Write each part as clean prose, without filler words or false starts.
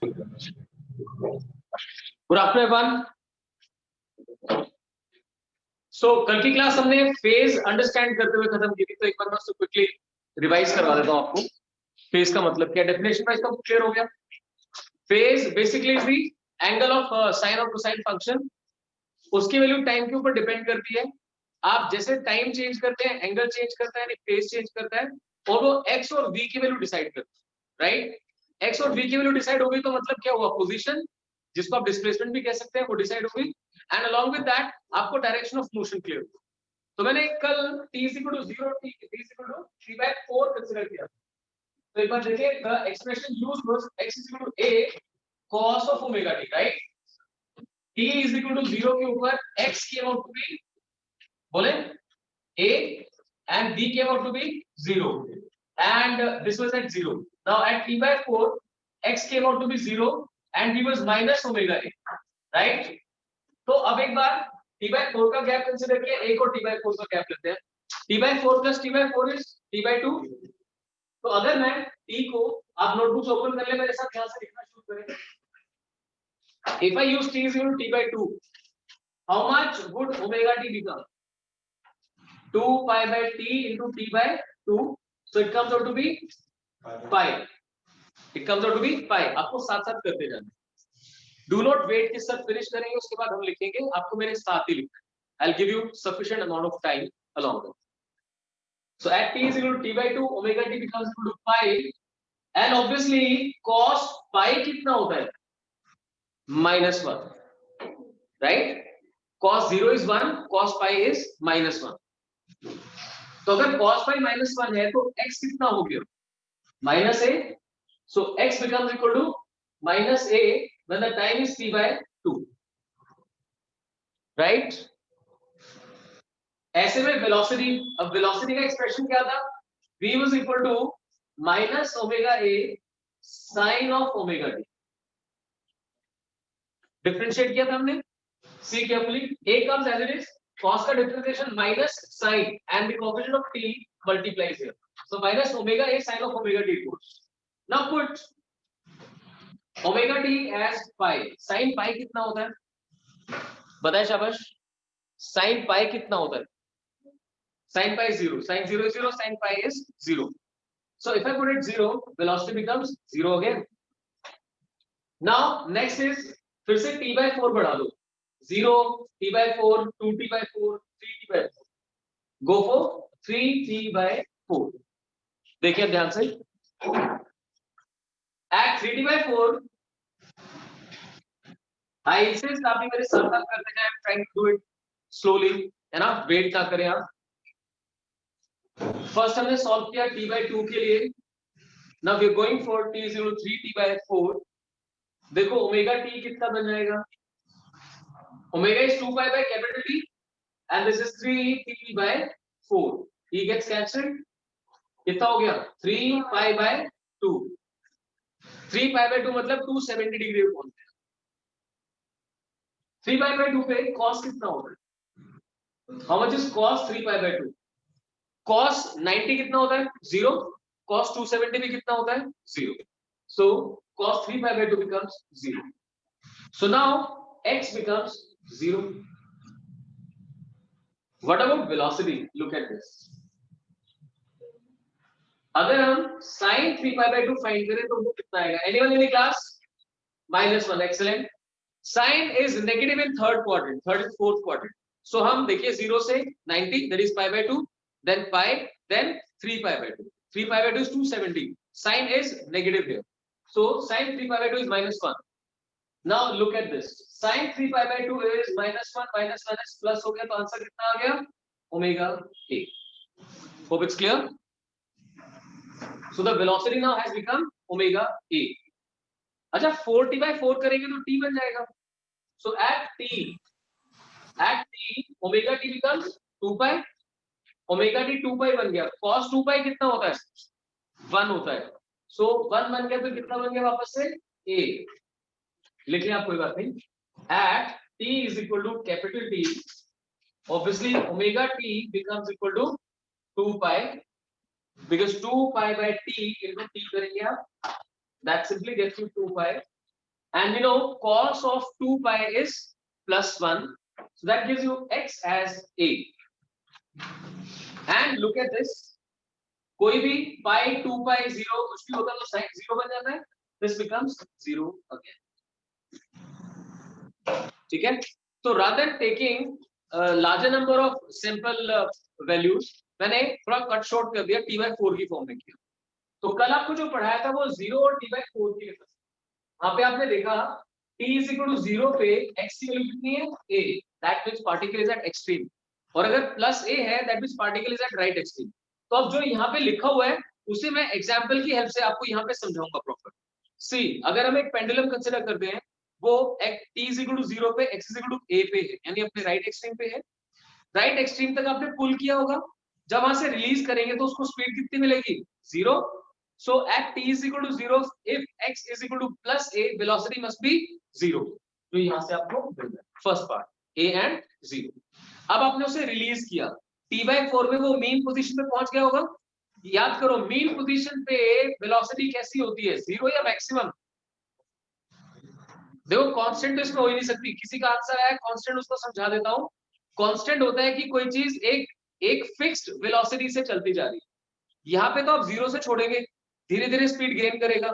Good afternoon everyone. सो कल की class हमने फेज अंडरस्टैंड करते हुए खत्म की थी, तो एक बार मैं उसको क्विकली रिवाइज करवा देता हूं आपको। फेज का मतलब क्या, डेफिनेशन वाइज तो क्लियर हो गया। Phase basically is the angle of sine और कोसाइन फंक्शन। उसकी वैल्यू टाइम के ऊपर डिपेंड करती है। आप जैसे टाइम चेंज करते हैं एंगल चेंज करता है, फेज चेंज करता है, और वो एक्स और वी की वैल्यू डिसाइड करता है। राइट, एक्स और वी की वैल्यू डिसाइड हो गई तो मतलब क्या हुआ, पोजीशन जिसको आप डिस्प्लेसमेंट भी कह सकते हैं वो डिसाइड हो गई, एंड अलॉन्ग विद दैट आपको डायरेक्शन ऑफ मोशन क्लियर हो। तो मैंने कल t = 0 t by 4 कंसीडर किया। तो एक बार देखिए, the expression used was x = a cos of omega t, right. t = 0 के ऊपर x came out to be, बोले, a and b came out to be 0, and this was at 0. Now at t by 4 x came out to be 0 and b was minus omega a, right? तो अब एक बार t/4 का gap consider किया, a को t/4 का gap लेते हैं। t/4 plus t/4 is t/2। तो अगर मैं t को, आप नोटबुक ओपन कर ले मेरे साथ, यहां से लिखना शुरू करें। If I use t is equal to t/2, how much would omega t become? 2 pi by t into t/2, so it comes out to be pi. It comes out to be pi. आपको साथ साथ करते जाना। Do not wait कि सब finish करेंगे उसके बाद हम लिखेंगे, आपको मेरे साथ ही लिखना है। I'll give you sufficient amount of time along with. So at t is equal to t/2, omega t becomes equal to pi, and obviously cos pi कितना होता है? -1, right? Cos 0 is 1, cos pi is -1. तो अगर cos pi -1 है तो x कितना हो गया? -a. So x becomes equal to -a when the time is t/2, right? ऐसे में वेलोसिटी, अब वेलोसिटी का एक्सप्रेशन क्या था? v was equal to minus omega a sin of omega t। Differentiate किया था हमने, see carefully, a comes as it is, cos का differentiation minus sin and the coefficient of t multiplies here, so minus omega a sin of omega t goes. Now put omega t as pi, sin pi कितना होता है? बताए शाबाश, sin pi कितना होता है? Sin pi is 0, sin 0 is 0, sin pi is 0. So if I put it 0, velocity becomes 0 again. Now next is, फिर से t/4 बढ़ा दो, 0, t/4, 2t/4, 3t/4, go for 3t/4। देखिए ध्यान से, at 3t/4 I insist आप भी मेरे साथ साथ करते जाएं, trying to do it slowly, है ना, वेट ना करें आप। फर्स्ट हमने सॉल्व किया t/2 के लिए। Now we are going for t is equal to 3t/4। देखो ओमेगा t कितना बन जाएगा? Omega is 2 pi by capital T and this is 3t/4। T gets cancelled, कितना हो गया? 3 pi by 2। 3 pi by 2 मतलब 270 डिग्री पे पहुंच गया। 3 pi by 2 पे cos कितना होगा? How much is cos 3 pi by 2? cos 90 कितना होता है? 0। cos 270 भी कितना होता है? 0। So cos 3 pi by 2 becomes 0. So now x becomes 0. What about velocity? Look at this. अगर हम sin 3 pi by 2 फाइंड करें तो वो कितना आएगा? Anyone in the class? -1. Excellent. Sin is negative in third quadrant, third and fourth quadrant. So हम देखिए 0 से 90, that is pi by 2, then pi, then 3 pi by 2. 3 pi by 2 is 270. Sin is negative here. So sin 3 pi by 2 is -1. Now look at this. Sin 3 pi by 2 is -1 minus plus हो गया, तो answer कितना आ गया? Omega a. Hope it's clear. So the velocity now has become omega a. अच्छा 4t/4 करेंगे तो t बन जाएगा। So at t omega t becomes 2 pi, omega t 2 pi बन गया। cos 2 pi कितना होता है? 1 होता है। So 1 बन गया तो कितना बन गया वापस से? a। लिख लें आप, कोई बात नहीं। At t is equal to capital T, obviously omega t becomes equal to 2 pi, because 2 pi by t into t करेंगे आप, that simply gets you 2 pi, and we know cos of 2 pi is +1, so that gives you x as a. And look at this, कोई भी पाई 2 पाई 0 कुछ भी होगा तो sign 0 बन जाता है, this becomes 0 again. ठीक है, तो rather than taking larger number of simple values, मैंने थोड़ा कट शॉर्ट कर दिया, t/4 की फॉर्म में किया. तो कल आपको जो पढ़ाया था वो 0 और t/4 की लेकर, वहां पे आपने देखा t is equal to 0 पे x की वैल्यू कितनी है a, that means particle is at extreme, और अगर प्लस a है that means particle is at right extreme. तो अब जो यहाँ पे लिखा हुआ है उसे मैं एग्जांपल की हेल्प से आपको यहाँ पे समझाऊंगा प्रॉपर. सी, अगर हम एक पेंडुलम कंसीडर करते हैं, वो t is equal to 0 पे x is equal to a पे है, यानी अपने राइट एक्सट्रीम पे है. राइट एक्सट्रीम तक आपने पुल किया होगा, जब वहां से रिलीज करेंगे तो उसको स्पीड कितनी मिलेगी, 0. So at t is equal to 0, if x is equal to plus a, velocity must be 0. तो यहाँ से आपको फर्स्ट पार्ट a and 0. अब आपने उसे रिलीज किया, t/4 में वो मीन पोजीशन पे पहुंच गया होगा. याद करो, मीन पोजीशन पे वेलोसिटी कैसी होती है, 0 या मैक्सिमम. देखो कांस्टेंट तो इसमें हो ही नहीं सकती. किसी का आंसर आया कांस्टेंट, उसको समझा देता हूं. कांस्टेंट होता है कि कोई चीज एक फिक्स्ड वेलोसिटी से चलती जा रही है. यहाँ पे तो आप 0 से छोड़ेंगे, धीरे धीरे स्पीड गेन करेगा,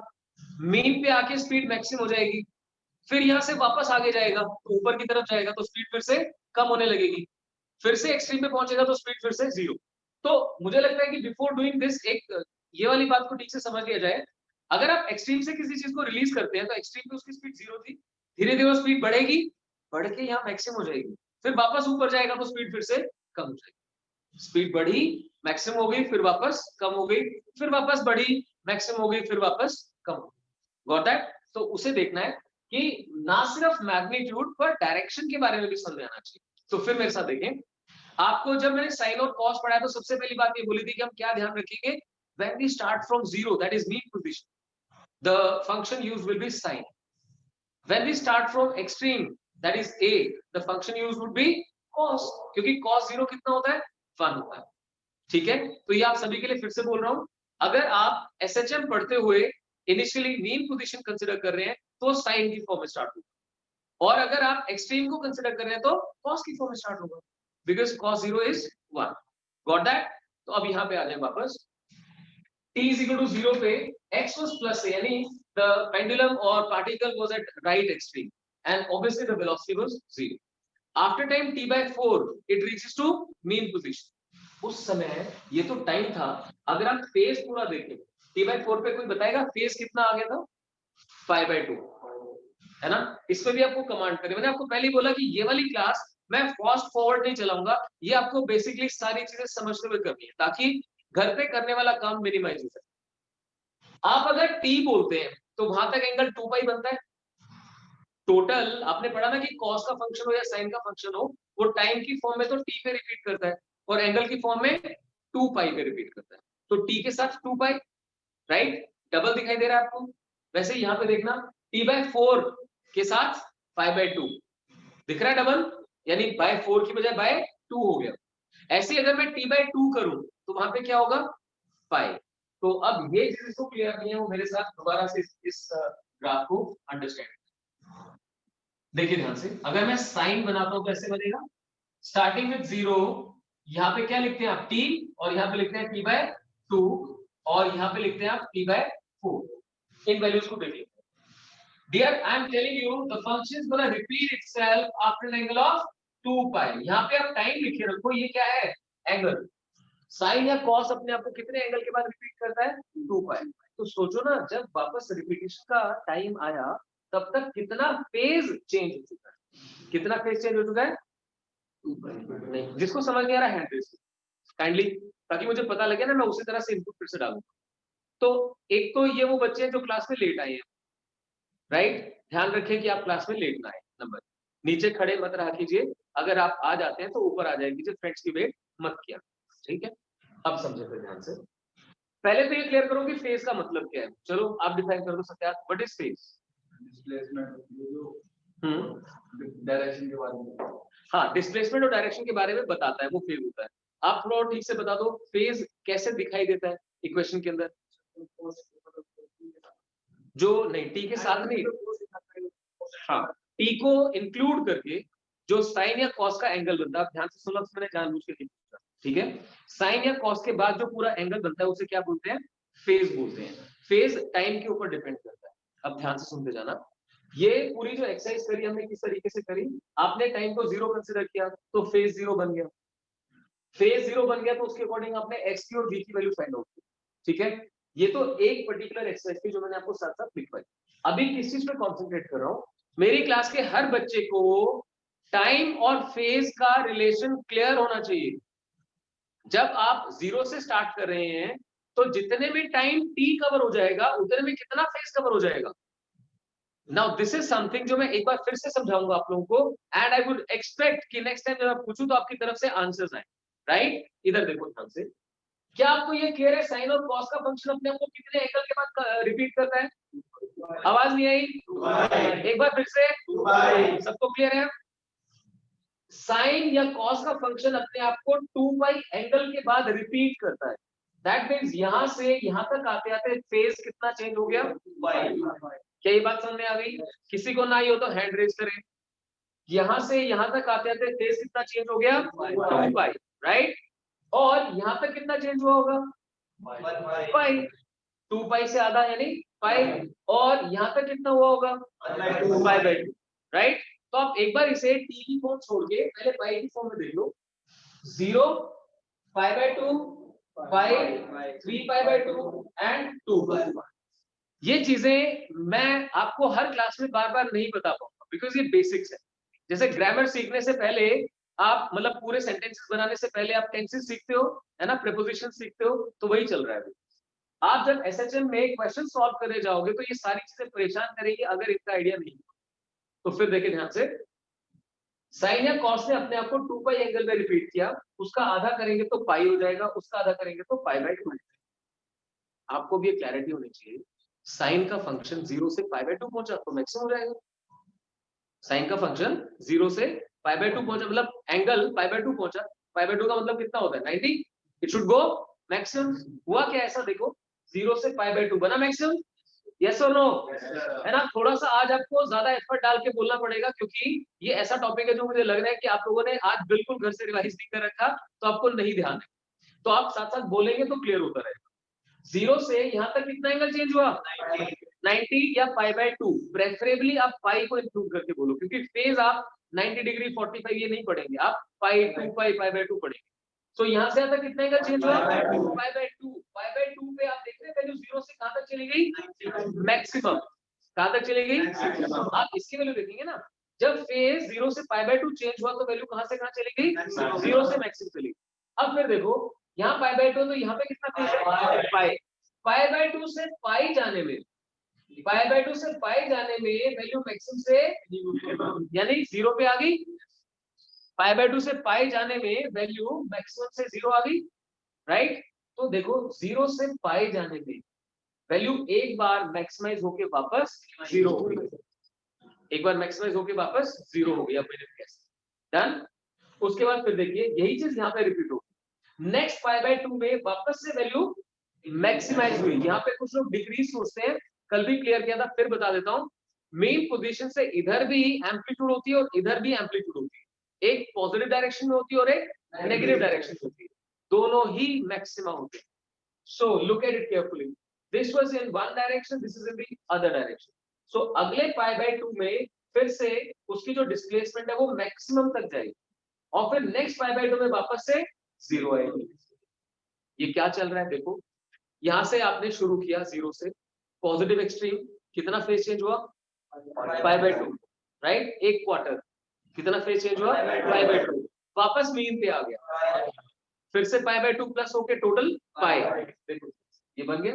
मीन पे आके स्पीड मैक्सिमम हो जाएगी, फिर यहाँ से वापस आगे जाएगा तो ऊपर की तरफ जाएगा तो स्पीड फिर से कम होने लगेगी, फिर से एक्सट्रीम पे पहुंचेगा तो स्पीड फिर से 0. तो मुझे लगता है कि बिफोर डूइंग दिस एक ये वाली बात को ठीक से समझ लिया जाए. अगर आप एक्सट्रीम से किसी चीज को रिलीज करते हैं तो एक्सट्रीम पे उसकी स्पीड 0 थी, धीरे धीरे वो स्पीड बढ़ेगी, बढ़ के यहाँ मैक्सिमम हो जाएगी, फिर वापस ऊपर जाएगा तो स्पीड फिर से कम हो जाएगी. स्पीड बढ़ी, मैक्सिमम हो गई, फिर वापस कम हो गई, फिर वापस बढ़ी, मैक्सिमम हो गई, फिर वापस कम हो गई. Got that? तो उसे देखना है कि ना सिर्फ मैग्नीट्यूड पर डायरेक्शन के बारे में भी समझ आना चाहिए. तो फिर मेरे साथ देखें, आपको जब मैंने साइन और कॉस पढ़ाया तो सबसे पहली बात ये बोली थी कि हम क्या ध्यान रखेंगे, when we start from 0, that is mean position, the function used will be sine. When we start from extreme, that is a, the function used would be cos, क्योंकि cos 0 कितना होता है, 1 होता है. ठीक है, तो ये आप सभी के लिए फिर से बोल रहा हूं, अगर आप SHM पढ़ते हुए इनिशियली मीन पोजीशन कंसीडर कर रहे हैं तो साइन की फॉर्म में स्टार्ट होगा, और अगर आप एक्सट्रीम को कंसीडर कर रहे हैं तो cos की फॉर्म में स्टार्ट होगा, because cos 0 is 1. Got that? तो अब यहाँ पे आ जाए वापस, t is equal to 0 पे x was plus a, यानी the pendulum or particle was at right extreme and obviously the velocity was 0. After time t/4 it reaches to mean position. उस समय ये तो टाइम था, अगर आप फेज पूरा देखें t/4 पे, कोई बताएगा फेज कितना आ गया था, π/2, है ना. इसमें भी आपको कमांड करें, मैंने आपको पहले ही बोला कि ये वाली क्लास मैं फास्ट फॉरवर्ड नहीं चलाऊंगा, ये आपको बेसिकली सारी चीजें समझते हुए करनी है ताकि घर पे करने वाला काम मिनिमाइज हो जाए. आप अगर t बोलते हैं तो वहां तक एंगल 2 पाई बनता है. टोटल आपने पढ़ा ना कि cos का फंक्शन हो या sin का फंक्शन हो, वो टाइम की फॉर्म में तो t पे रिपीट करता है और एंगल की फॉर्म में 2 पाई पे रिपीट करता है. तो t के साथ 2 पाई, राइट, डबल दिखाई दे रहा है आपको. वैसे यहाँ पे देखना, t/4 के साथ π/2 दिख रहा है डबल, यानी by4 की बजाय by2 हो गया. ऐसे अगर मैं t/2 करूं तो वहां पे क्या होगा, पाई. तो अब ये चीज इसको क्लियर नहीं है, वो मेरे साथ दोबारा से इस ग्राफ को अंडरस्टैंड. देखिए ध्यान से, अगर मैं साइन बनाता हूं तो ऐसे बनेगा, स्टार्टिंग विद 0, यहाँ पे क्या लिखते हैं आप, t, और यहाँ पे लिखते हैं t/2, और यहाँ पे लिखते हैं आप t/4. इन वैल्यूज को देखिए. Dear, I am telling you the function is gonna repeat itself after an angle of 2 pi. यहाँ पे आप टाइम लिखे रखो, ये क्या है, एंगल. साइन या कॉस अपने आप को कितने एंगल के बाद रिपीट करता है, 2 पाई. तो सोचो ना, जब वापस रिपीटेशन का टाइम आया तब तक कितना फेज चेंज हो चुका है, कितना फेज चेंज हो चुका है, 2 पाई. नहीं, जिसको समझ नहीं आ रहा हैंड रेज काइंडली, ताकि मुझे पता लगे ना, मैं उसी तरह से इनपुट फिर से डालूंगा. तो एक तो ये वो बच्चे हैं जो क्लास में लेट आए हैं, राइट, ध्यान रखें कि आप क्लास में लेट ना आए. नंबर, नीचे खड़े मत रहा कीजिए, अगर आप आ जाते हैं तो ऊपर आ जाए कीजिए, फ्रेंड्स की वेट मत किया. ठीक है, अब समझे फिर ध्यान से. पहले तो ये क्लियर करो कि फेज का मतलब क्या है. चलो आप डिफाइन कर दो Satyarth, what is phase? Displacement, direction के बारे में. हाँ, डिस्प्लेसमेंट और डायरेक्शन के बारे में बताता है, वो फेज होता है. आप थोड़ा और ठीक से बता दो, फेज कैसे दिखाई देता है इक्वेशन के अंदर? जो नहीं, टी के साथ नहीं, हाँ, टी को इंक्लूड करके जो साइन या कॉस का एंगल बनता है, आप ध्यान से सुनो, मैंने जानबूझ के नहीं पूछा, ठीक है। साइन या कॉस के बाद जो पूरा एंगल बनता है उसे क्या बोलते हैं, फेज बोलते हैं। फेज टाइम के ऊपर डिपेंड करता है। अब ध्यान से सुनते जाना, ये पूरी जो एक्सरसाइज करी हमने किस तरीके से करी, आपने टाइम को 0 कंसीडर किया तो फेज 0 बन गया, फेज 0 बन गया तो उसके अकॉर्डिंग आपने एक्स की और वी की वैल्यू फाइंड आउट की, ठीक है। ये तो एक पर्टिकुलर एक्सरसाइज थी जो मैंने आपको साथ साथ लिखवाई। अभी किस चीज पे कॉन्सेंट्रेट कर रहा हूं, मेरी क्लास के हर बच्चे को टाइम और फेज का रिलेशन क्लियर होना चाहिए। जब आप 0 से स्टार्ट कर रहे हैं तो जितने में टाइम टी कवर हो जाएगा उतने में कितना फेज कवर हो जाएगा। नाउ दिस इज समथिंग जो मैं एक बार फिर से समझाऊंगा आप लोगों को, एंड आई वुड एक्सपेक्ट कि नेक्स्ट टाइम जब मैं पूछूं तो आपकी तरफ से आंसर्स आए, राइट। इधर देखो ध्यान से, क्या आपको ये क्लियर है साइन और कॉस का फंक्शन अपने आप को कितने एंगल के बाद रिपीट करता है? आवाज नहीं आई, एक बार फिर से, सबको क्लियर है? साइन या कॉस का फंक्शन अपने आप को 2 पाई एंगल के बाद रिपीट करता है। दैट मींस यहां से यहां तक आते आते फेज कितना चेंज हो गया, क्या ये बात समझ में आ गई? किसी को ना आई हो तो हैंड रेज करें। यहां से यहां तक आते आते फेज कितना चेंज हो गया, 2 पाई, राइट। और यहां तक कितना चेंज हुआ होगा, पाई। 2 पाई से आधा यानी पाई, और यहां तक कितना हुआ होगा, पाई बाय 2, राइट। तो आप एक बार इसे टी की फॉर्म छोड़ के पहले पाई की फॉर्म में देख लो, 0 पाई by 2 pi 3 pi by 2 and 2 पाई। ये चीजें मैं आपको हर क्लास में बार बार नहीं बता पाऊंगा बिकॉज ये बेसिक्स है। जैसे ग्रामर सीखने से पहले आप मतलब पूरे सेंटेंसेस बनाने से पहले आप टेंसेस सीखते हो, है ना, प्रीपोजिशन सीखते हो, तो वही चल रहा है। आप जब एसएचएम में क्वेश्चन सॉल्व करने जाओगे तो ये सारी चीजें परेशान करेंगी अगर इनका आइडिया नहीं हो। तो फिर देखिए ध्यान से, साइन या कॉस ने अपने आप को 2 पाई एंगल में रिपीट किया, उसका आधा करेंगे तो पाई हो जाएगा, उसका आधा करेंगे तो पाई बाय 2। आपको भी क्लैरिटी होनी चाहिए, साइन का फंक्शन 0 से पाई बाय 2 पहुंचा तो मैक्सिमम हो जाएगा। साइन का फंक्शन 0 से पाई बाय 2 पहुंचा मतलब एंगल पाई बाय 2 पहुंचा, पाई बाय 2 का मतलब कितना होता है 90, इट शुड गो मैक्सिमम। हुआ क्या, ऐसा देखो 0 से पाई बाय 2 बना मैक्सिमम, यस और नो, है ना। थोड़ा सा आज आपको ज्यादा एफर्ट डाल के बोलना पड़ेगा क्योंकि ये ऐसा टॉपिक है जो मुझे लग रहा है कि आप लोगों ने आज बिल्कुल घर से रिवाइज नहीं कर रखा, तो आपको नहीं ध्यान है, तो आप साथ साथ बोलेंगे तो क्लियर होता रहेगा। 0 से यहाँ तक कितना एंगल चेंज हुआ, 90 या पाई बाय 2, प्रेफरेबली आप पाई को इंक्लूड करके बोलो क्योंकि फेज आप 90 डिग्री 45 ये नहीं पढ़ेंगे, आप पाई 2 पाई पाई बाय 2 पढ़ेंगे। तो यहाँ से यहाँ तक कितना एंगल चेंज हुआ, पाई बाय 2, पाई बाय 2 पे आप देख रहे हैं वैल्यू 0 से कहां तक चली गई, मैक्सिमम। कहां तक चली गई, आप इसकी वैल्यू देखेंगे ना, जब फेज 0 से पाई बाय 2 चेंज हुआ तो वैल्यू कहां से कहां चली गई, 0 से मैक्सिमम चली गई। अब फिर देखो यहाँ पाई बाय 2 तो यहाँ पे कितना फेज है, पाई। पाई बाय 2 से पाई जाने में, पाई बाय 2 से पाई जाने में वैल्यू मैक्सिमम से यानी 0 पे आ गई, पाई बाय 2 से पाई जाने में वैल्यू मैक्सिमम से 0 आ गई, राइट। तो देखो 0 से पाई जाने में वैल्यू एक बार मैक्सिमाइज होके वापस 0 हो गई, एक बार मैक्सिमाइज होके वापस 0 हो गई। अब मैंने कैसे डन, उसके बाद फिर देखिए यही चीज यहाँ पे रिपीट होगी, नेक्स्ट पाई बाय 2 में वापस से वैल्यू मैक्सिमाइज हुई। यहाँ पे कुछ लोग डिक्रीज सोचते हैं, कल भी क्लियर किया था, फिर बता देता हूँ। मेन पोजीशन से इधर भी एम्पलीट्यूड होती है और इधर भी एम्पलीट्यूड होती है, एक पॉजिटिव डायरेक्शन में होती है और एक नेगेटिव डायरेक्शन में होती है, दोनों ही मैक्सिमा होते हैं। So look at it carefully, this was in one direction, this is in the other direction. So अगले पाई बाय 2 में फिर से उसकी जो डिस्प्लेसमेंट है वो मैक्सिमम तक जाएगी और फिर नेक्स्ट पाई बाय 2 में वापस से 0 आएगी। ये क्या चल रहा है देखो, यहां से आपने शुरू किया 0 से, पॉजिटिव एक्सट्रीम, कितना फेज चेंज हुआ, पाई बाय 2, राइट। एक क्वार्टर कितना फेज चेंज हुआ, पाई बाय 2, वापस मीन पे आ गया, फिर से पाई बाय 2 प्लस होके टोटल पाई, देखो ये बन गया।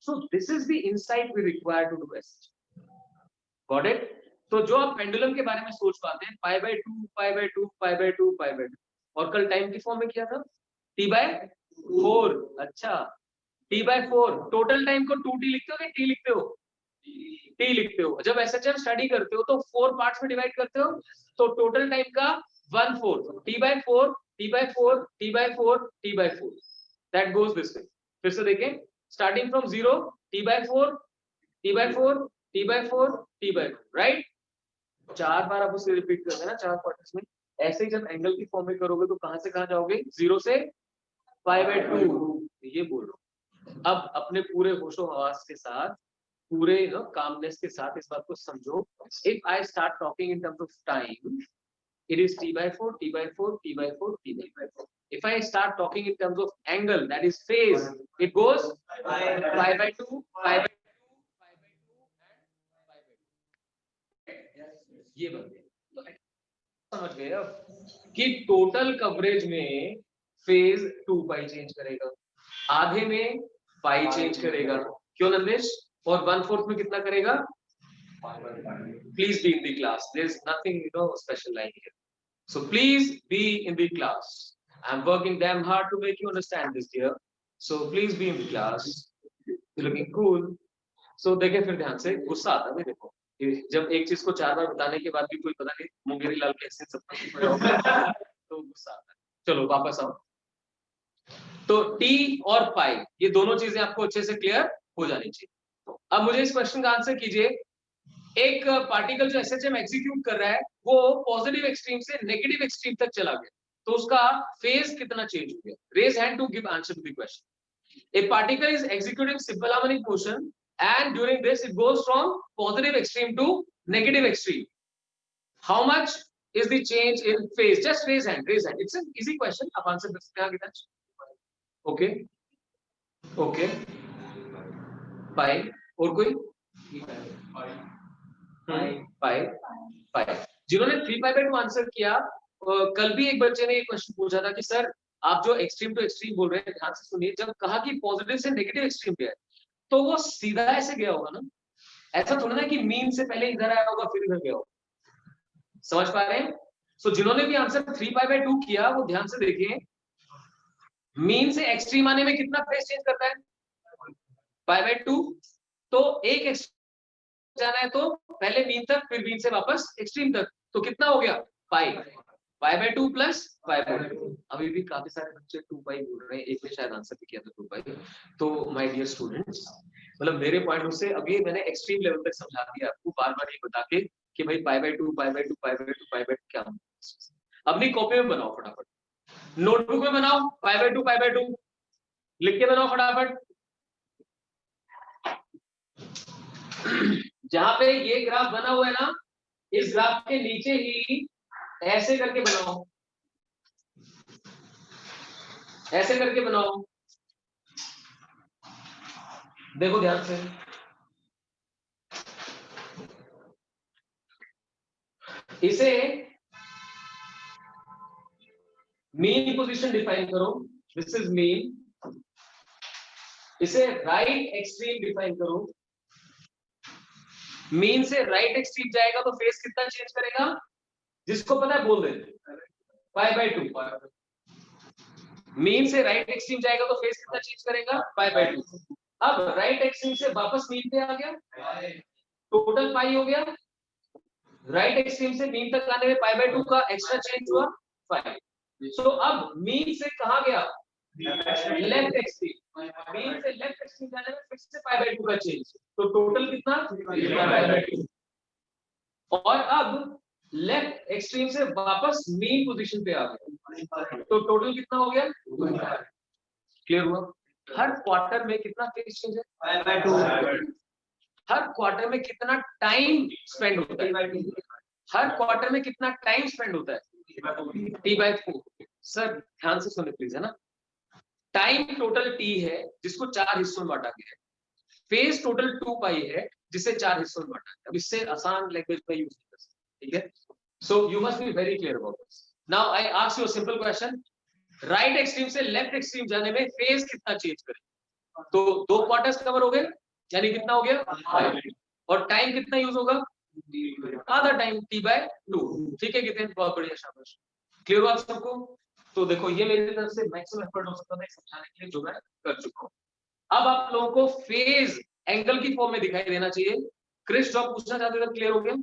So this is the insight we require to do as, got it. तो जो आप पेंडुलम के बारे में सोच पाते हैं, पाई by 2 pi by 2 pi by 2 pi by 2, और कल टाइम की फॉर्म में किया था टी बाय 4, अच्छा टी बाय 4, टोटल टाइम को 2t लिखते हो कि टी लिखते हो, टी लिखते हो। जब एसएचएम स्टडी करते हो तो 4 पार्ट्स में डिवाइड करते हो, तो टोटल टाइम का 1/4, T by 4 T by 4 T by 4 T by 4, that goes this way. फिर से देखें, starting from 0, T by 4 T by 4 T by 4 T by 4, right. 4 बार आप उसे रिपीट कर देना 4 क्वार्टर्स में। ऐसे ही जब एंगल की फॉर्म में करोगे तो कहां से कहां जाओगे, 0 से π/2, ये बोल रहा हूं। अब अपने पूरे होशो हवास के साथ, पूरे कामनेस के साथ इस बात को समझो। If I start talking in terms of time, it is t/4, t/4, t/4, t/4. If I start talking in terms of angle, that is phase, it goes π/2, π/2, π/2 and π/2. ये बन गया। तो समझ गए अब कि टोटल कवरेज में फेज 2π चेंज करेगा, आधे में पाई चेंज करेगा, क्यों नंदेश? और 1/4 में कितना करेगा? Please be in the class. There is nothing special line here. So please be in the class. I'm working damn hard to make you understand this, dear. So please be in the class. You're looking cool. So देखें फिर ध्यान से, गुस्सा आता है देखो, जब एक चीज को 4 बार बताने के बाद भी कोई पता नहीं मुंगेरी लाल कैसे सब तो गुस्सा आता है। चलो वापस आओ। तो t और पाई ये दोनों चीजें आपको अच्छे से क्लियर हो जानी चाहिए। अब मुझे इस क्वेश्चन का आंसर कीजिए। एक पार्टिकल जो एसएचएम एग्जीक्यूट कर रहा है वो पॉजिटिव एक्सट्रीम से नेगेटिव एक्सट्रीम तक चला गया, तो उसका फेज कितना चेंज हो गया? Raise hand to give answer to the question. A particle is executing simple harmonic motion and during this it goes from positive extreme to negative extreme. How much is the change in phase? Just raise hand, raise hand. It's an easy question. आप answer कर सकते हैं आगे तक। Okay okay पाई और कोई? पाई जिन्होंने 3π/2 answer किया, कल भी एक बच्चे ने ये क्वेश्चन पूछा था कि सर आप जो एक्सट्रीम टू एक्सट्रीम बोल रहे हैं, ध्यान से सुनिए, जब कहा कि पॉजिटिव से नेगेटिव एक्सट्रीम पे है तो वो सीधा ऐसे गया होगा ना, ऐसा थोड़ा ना कि मीन से पहले इधर आया होगा फिर इधर गया होगा। समझ पा रहे हैं? सो जिन्होंने भी आंसर 3π/2 किया वो ध्यान से देखिए, मीन से एक्सट्रीम आने में कितना फेज चेंज करता है? π/2। तो एक एक्सट्रीम जाना है तो पहले मीन तक फिर मीन से वापस एक्सट्रीम तक, तो कितना हो गया? π/2 प्लस π/2। अभी भी काफी सारे बच्चे 2π बोल रहे हैं, एक ने शायद आंसर भी किया था 2π। तो माय डियर स्टूडेंट्स, मतलब मेरे पॉइंट से अभी मैंने एक्सट्रीम लेवल तक समझा दिया आपको, बार-बार ये बता के कि भाई π/2 π/2 π/2 π/2 क्या। अपनी कॉपी में बनाओ फटाफट, नोटबुक में बनाओ π/2 π/2 लिख के बनाओ फटाफट। जहां पे ये ग्राफ बना हुआ है ना, इस ग्राफ के नीचे ही ऐसे करके बनाओ, ऐसे करके बनाओ। देखो ध्यान से, इसे मीन पोजीशन डिफाइन करो, दिस इज मीन। इसे राइट एक्सट्रीम डिफाइन करो, मीन से राइट एक्सट्रीम जाएगा तो फेज कितना चेंज करेगा? जिसको पता है बोल दे, π/2। मीन से राइट एक्सट्रीम जाएगा तो फेज कितना चेंज करेगा? π/2। अब राइट एक्सट्रीम से वापस मीन पे आ गया, टोटल पाई हो गया। राइट एक्सट्रीम से मीन तक आने में π/2 का एक्स्ट्रा चेंज हुआ 5। सो अब मीन से कहा गया? Left extreme. मीन से लेफ्ट एक्सट्रीम जाने में फिर से π/2 का चेंज, तो टोटल कितना? π/2। और अब लेफ्ट एक्सट्रीम से वापस मीन पोजीशन पे आ गया, तो टोटल कितना हो गया? 2। क्लियर हुआ? हर क्वार्टर में कितना फेज चेंज है? π/2। हर क्वार्टर में कितना टाइम स्पेंड होता है? हर क्वार्टर में कितना टाइम स्पेंड होता है? t/4। सर ध्यान से सुने प्लीज, है ना। टाइम टोटल t है जिसको 4 हिस्सों में बांटा गया है, फेज टोटल 2π है जिसे 4 हिस्सों में बांटा गया। अब इससे आसान लैंग्वेज में यूज कर सकते, ठीक है। So you must be very clear about this. Now I ask you a simple question, right extreme से लेफ्ट एक्सट्रीम जाने में फेज कितना चेंज करेगा? तो 2 क्वार्टर्स कवर हो गए, यानी कितना हो गया? 5। और टाइम कितना यूज होगा? आधा टाइम, t/2। ठीक है कितने? बहुत बढ़िया, शाबाश। क्लियर हुआ सबको? तो देखो ये मेरी तरफ से मैक्सिमम एफर्ट हो सकता है समझाने के लिए, जो मैं कर चुका हूँ। अब आप लोगों को फेज एंगल की फॉर्म में दिखाई देना चाहिए। क्रिस जो आप पूछना चाहते थे क्लियर हो गया?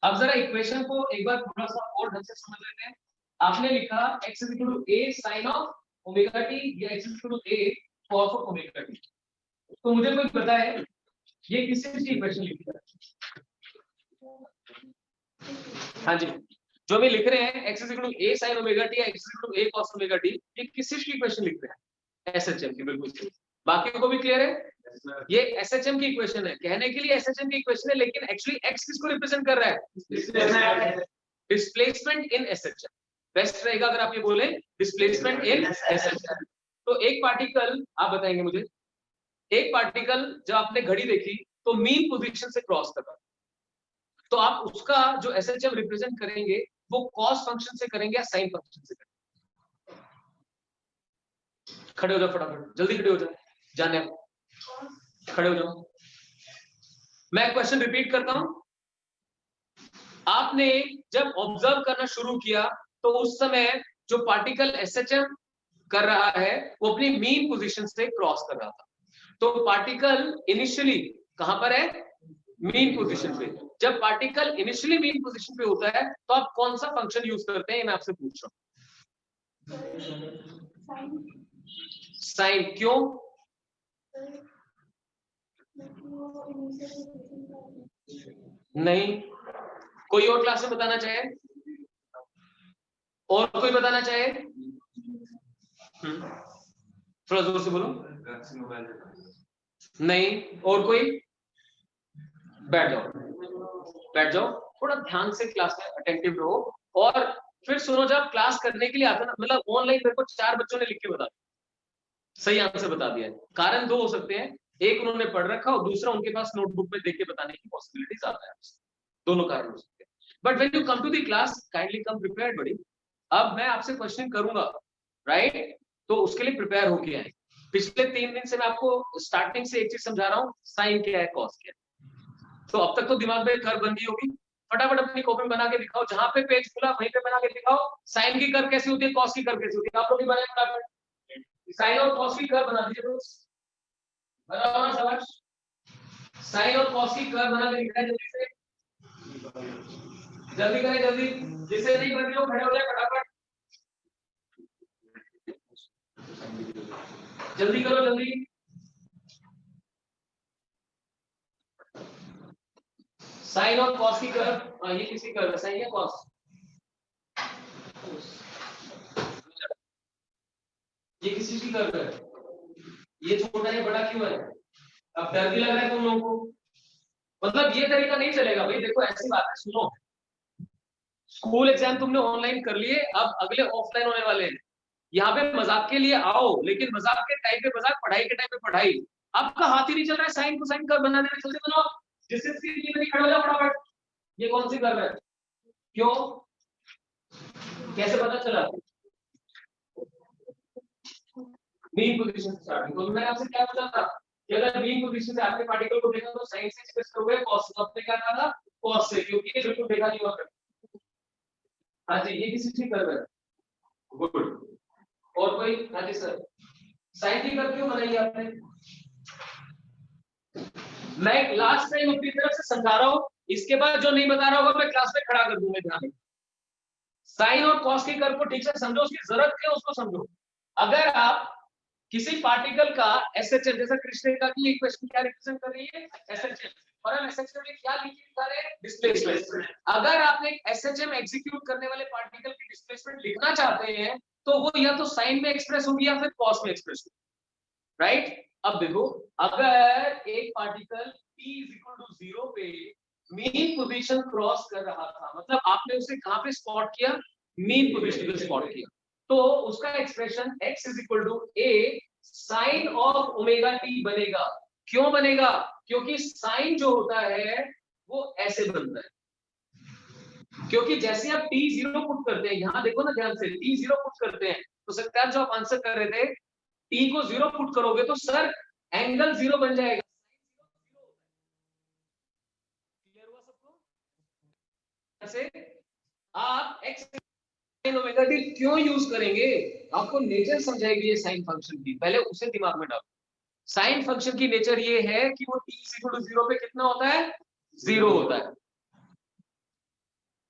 अब जरा इक्वेशन को एक बार थोड़ा सा और ढंग से समझ लेते हैं। आपने लिखा x = a sin of omega t या x = a cos of omega t। तो मुझे कोई बताए ये किस चीज की इक्वेशन लिखी है? हाँ जी, जो भी लिख रहे हैं x equal to a sin omega t या x equal to a cos omega t, ये किस चीज की इक्वेशन लिख रहे हैं? SHM की, बिल्कुल सही। बाकी को भी क्लियर है? ये SHM की इक्वेशन है, कहने के लिए SHM की इक्वेशन है, लेकिन एक्चुअली x किसको रिप्रेजेंट कर रहा है? Displacement in SHM। बेस्ट रहेगा अगर आप ये बोले डिस्प्लेसमेंट इन SHM। तो एक पार्टिकल, आप बताएंगे मुझे, एक पार्टिकल जब आपने घड़ी देखी तो मीन पोजीशन से क्रॉस कर रहा, तो आप उसका जो SHM रिप्रेजेंट करेंगे वो कॉस फंक्शन से करेंगे या साइन फंक्शन से करेंगे? खड़े हो जाओ फटाफट, जल्दी खड़े हो जाओ, जाने खड़े हो जाओ। मैं क्वेश्चन रिपीट करता हूं। आपने जब ऑब्जर्व करना शुरू किया तो उस समय जो पार्टिकल SHM कर रहा है वो अपनी मीन पोजीशन से क्रॉस कर रहा था। तो पार्टिकल इनिशियली कहां पर है? मीन पोजीशन पे। जब पार्टिकल इनिशियली मीन पोजीशन पे होता है तो आप कौन सा फंक्शन यूज करते हैं, मैं आपसे पूछ रहा हूं। साइन। क्यों? नहीं, कोई और क्लास में बताना चाहे? और कोई बताना चाहे? थोड़ा जोर से बोलो। नहीं, और कोई? बैठ जाओ, बैठ जाओ, थोड़ा ध्यान से क्लास में अटेंटिव रहो। और फिर सुनो, जब क्लास करने के लिए आता ना, मतलब ऑनलाइन मेरे को 4 बच्चों ने लिख के बता दिया, सही आंसर बता दिया है। कारण 2 हो सकते हैं, एक उन्होंने पढ़ रखा और दूसरा उनके पास नोटबुक में देख के बताने की पॉसिबिलिटी ज्यादा है। दोनों कारण हो सकते हैं। But when you come to the class, kindly come prepared buddy. अब मैं आपसे क्वेश्चन करूंगा, राइट? तो उसके लिए प्रिपेयर होके आए। पिछले 3 दिन से मैं आपको स्टार्टिंग से एक चीज समझा रहा हूँ, साइन क्या है, कॉस क्या है। तो अब तक तो दिमाग में कर्व बन गई होगी। फटाफट अपनी कॉपी में बना के दिखाओ, जहां पे पेज खुला वहीं पे बना के दिखाओ। साइन की कर्व कैसी होती है, कॉस की कर्व कैसी होती है, आप लोग भी बनाए फटाफट। साइन और कॉस की कर्व बना दीजिए दोस्त, बनाओ ना शाबाश। साइन और कॉस की कर्व बना के दिखाएं जल्दी से, जल्दी करें जल्दी। जिसे नहीं बन रही हो खड़े हो जाए फटाफट, जल्दी करो जल्दी। साइन और कॉस की कर्व, ये किसकी कर्व है, साइन या कॉस? ये किसी की कर्व है, ये छोटा या बड़ा क्यों है? अब डर भी लग रहा है तुम लोगों को, मतलब ये तरीका नहीं चलेगा भाई। देखो ऐसी बात है, सुनो, स्कूल एग्जाम तुमने ऑनलाइन कर लिए, अब अगले ऑफलाइन होने वाले हैं। यहाँ पे मजाक के लिए आओ, लेकिन मजाक के टाइम पे मजाक, पढ़ाई के टाइम पे पढ़ाई। आपका हाथ ही नहीं चल रहा है साइन कोसाइन कर्व बनाने में, जल्दी बनाओ। जिससे खड़े हो जाओ फटाफट। ये कौन सी कर्व है, क्यों, कैसे पता चला? मीन पोजीशन से स्टार्टिंग। तो मैंने आपसे क्या पूछा था कि अगर मीन पोजीशन से आपने पार्टिकल को देखा तो साइन से एक्सप्रेस करोगे, कॉस से। आपने क्या कहा था, कॉस से, क्योंकि ये बिल्कुल देखा नहीं हुआ। हाँ जी, ये किसी चीज कर्व है, गुड। और कोई? हाँ जी सर, साइन की कर्व क्यों बनाई आपने? मैं लास्ट टाइम अपनी तरफ से समझा रहा हूँ, इसके बाद जो नहीं बता रहा होगा मैं क्लास में खड़ा कर दूंगा। ध्यान, साइन और कॉस की कर्व को ठीक से समझो, उसकी जरूरत क्या है उसको समझो। अगर आप किसी पार्टिकल का SHM, जैसा कृष्णा की इक्वेशन क्या रिप्रेजेंट कर रही है, SHM, और हम SHM में क्या लिखा है, डिस्प्लेसमेंट। अगर आप एक SHM एग्जीक्यूट करने वाले पार्टिकल की डिस्प्लेसमेंट लिखना चाहते हैं तो वो या तो साइन में एक्सप्रेस होगी या फिर कॉस में एक्सप्रेस होगी, राइट? अब देखो, अगर एक पार्टिकल t = 0 पे मीन पोजीशन क्रॉस कर रहा था, मतलब आपने उसे कहां पे स्पॉट किया, मीन पोजीशन पे स्पॉट किया, तो उसका expression x = a sine of omega t बनेगा। क्यों बनेगा? क्योंकि साइन जो होता है वो ऐसे बनता है। क्योंकि जैसे आप t0 पुट करते हैं, यहां देखो ना ध्यान से, t0 पुट करते हैं तो सकता है जो आप आंसर कर रहे थे, t को 0 पुट करोगे तो सर एंगल 0 बन जाएगा। क्लियर हुआ सबको? जैसे आप x sin ओमेगा t क्यों यूज करेंगे, आपको नेचर समझाएगी ये साइन फंक्शन की, पहले उसे दिमाग में डालो। साइन फंक्शन की नेचर ये है कि वो t = 0 पे कितना होता है, 0 होता है।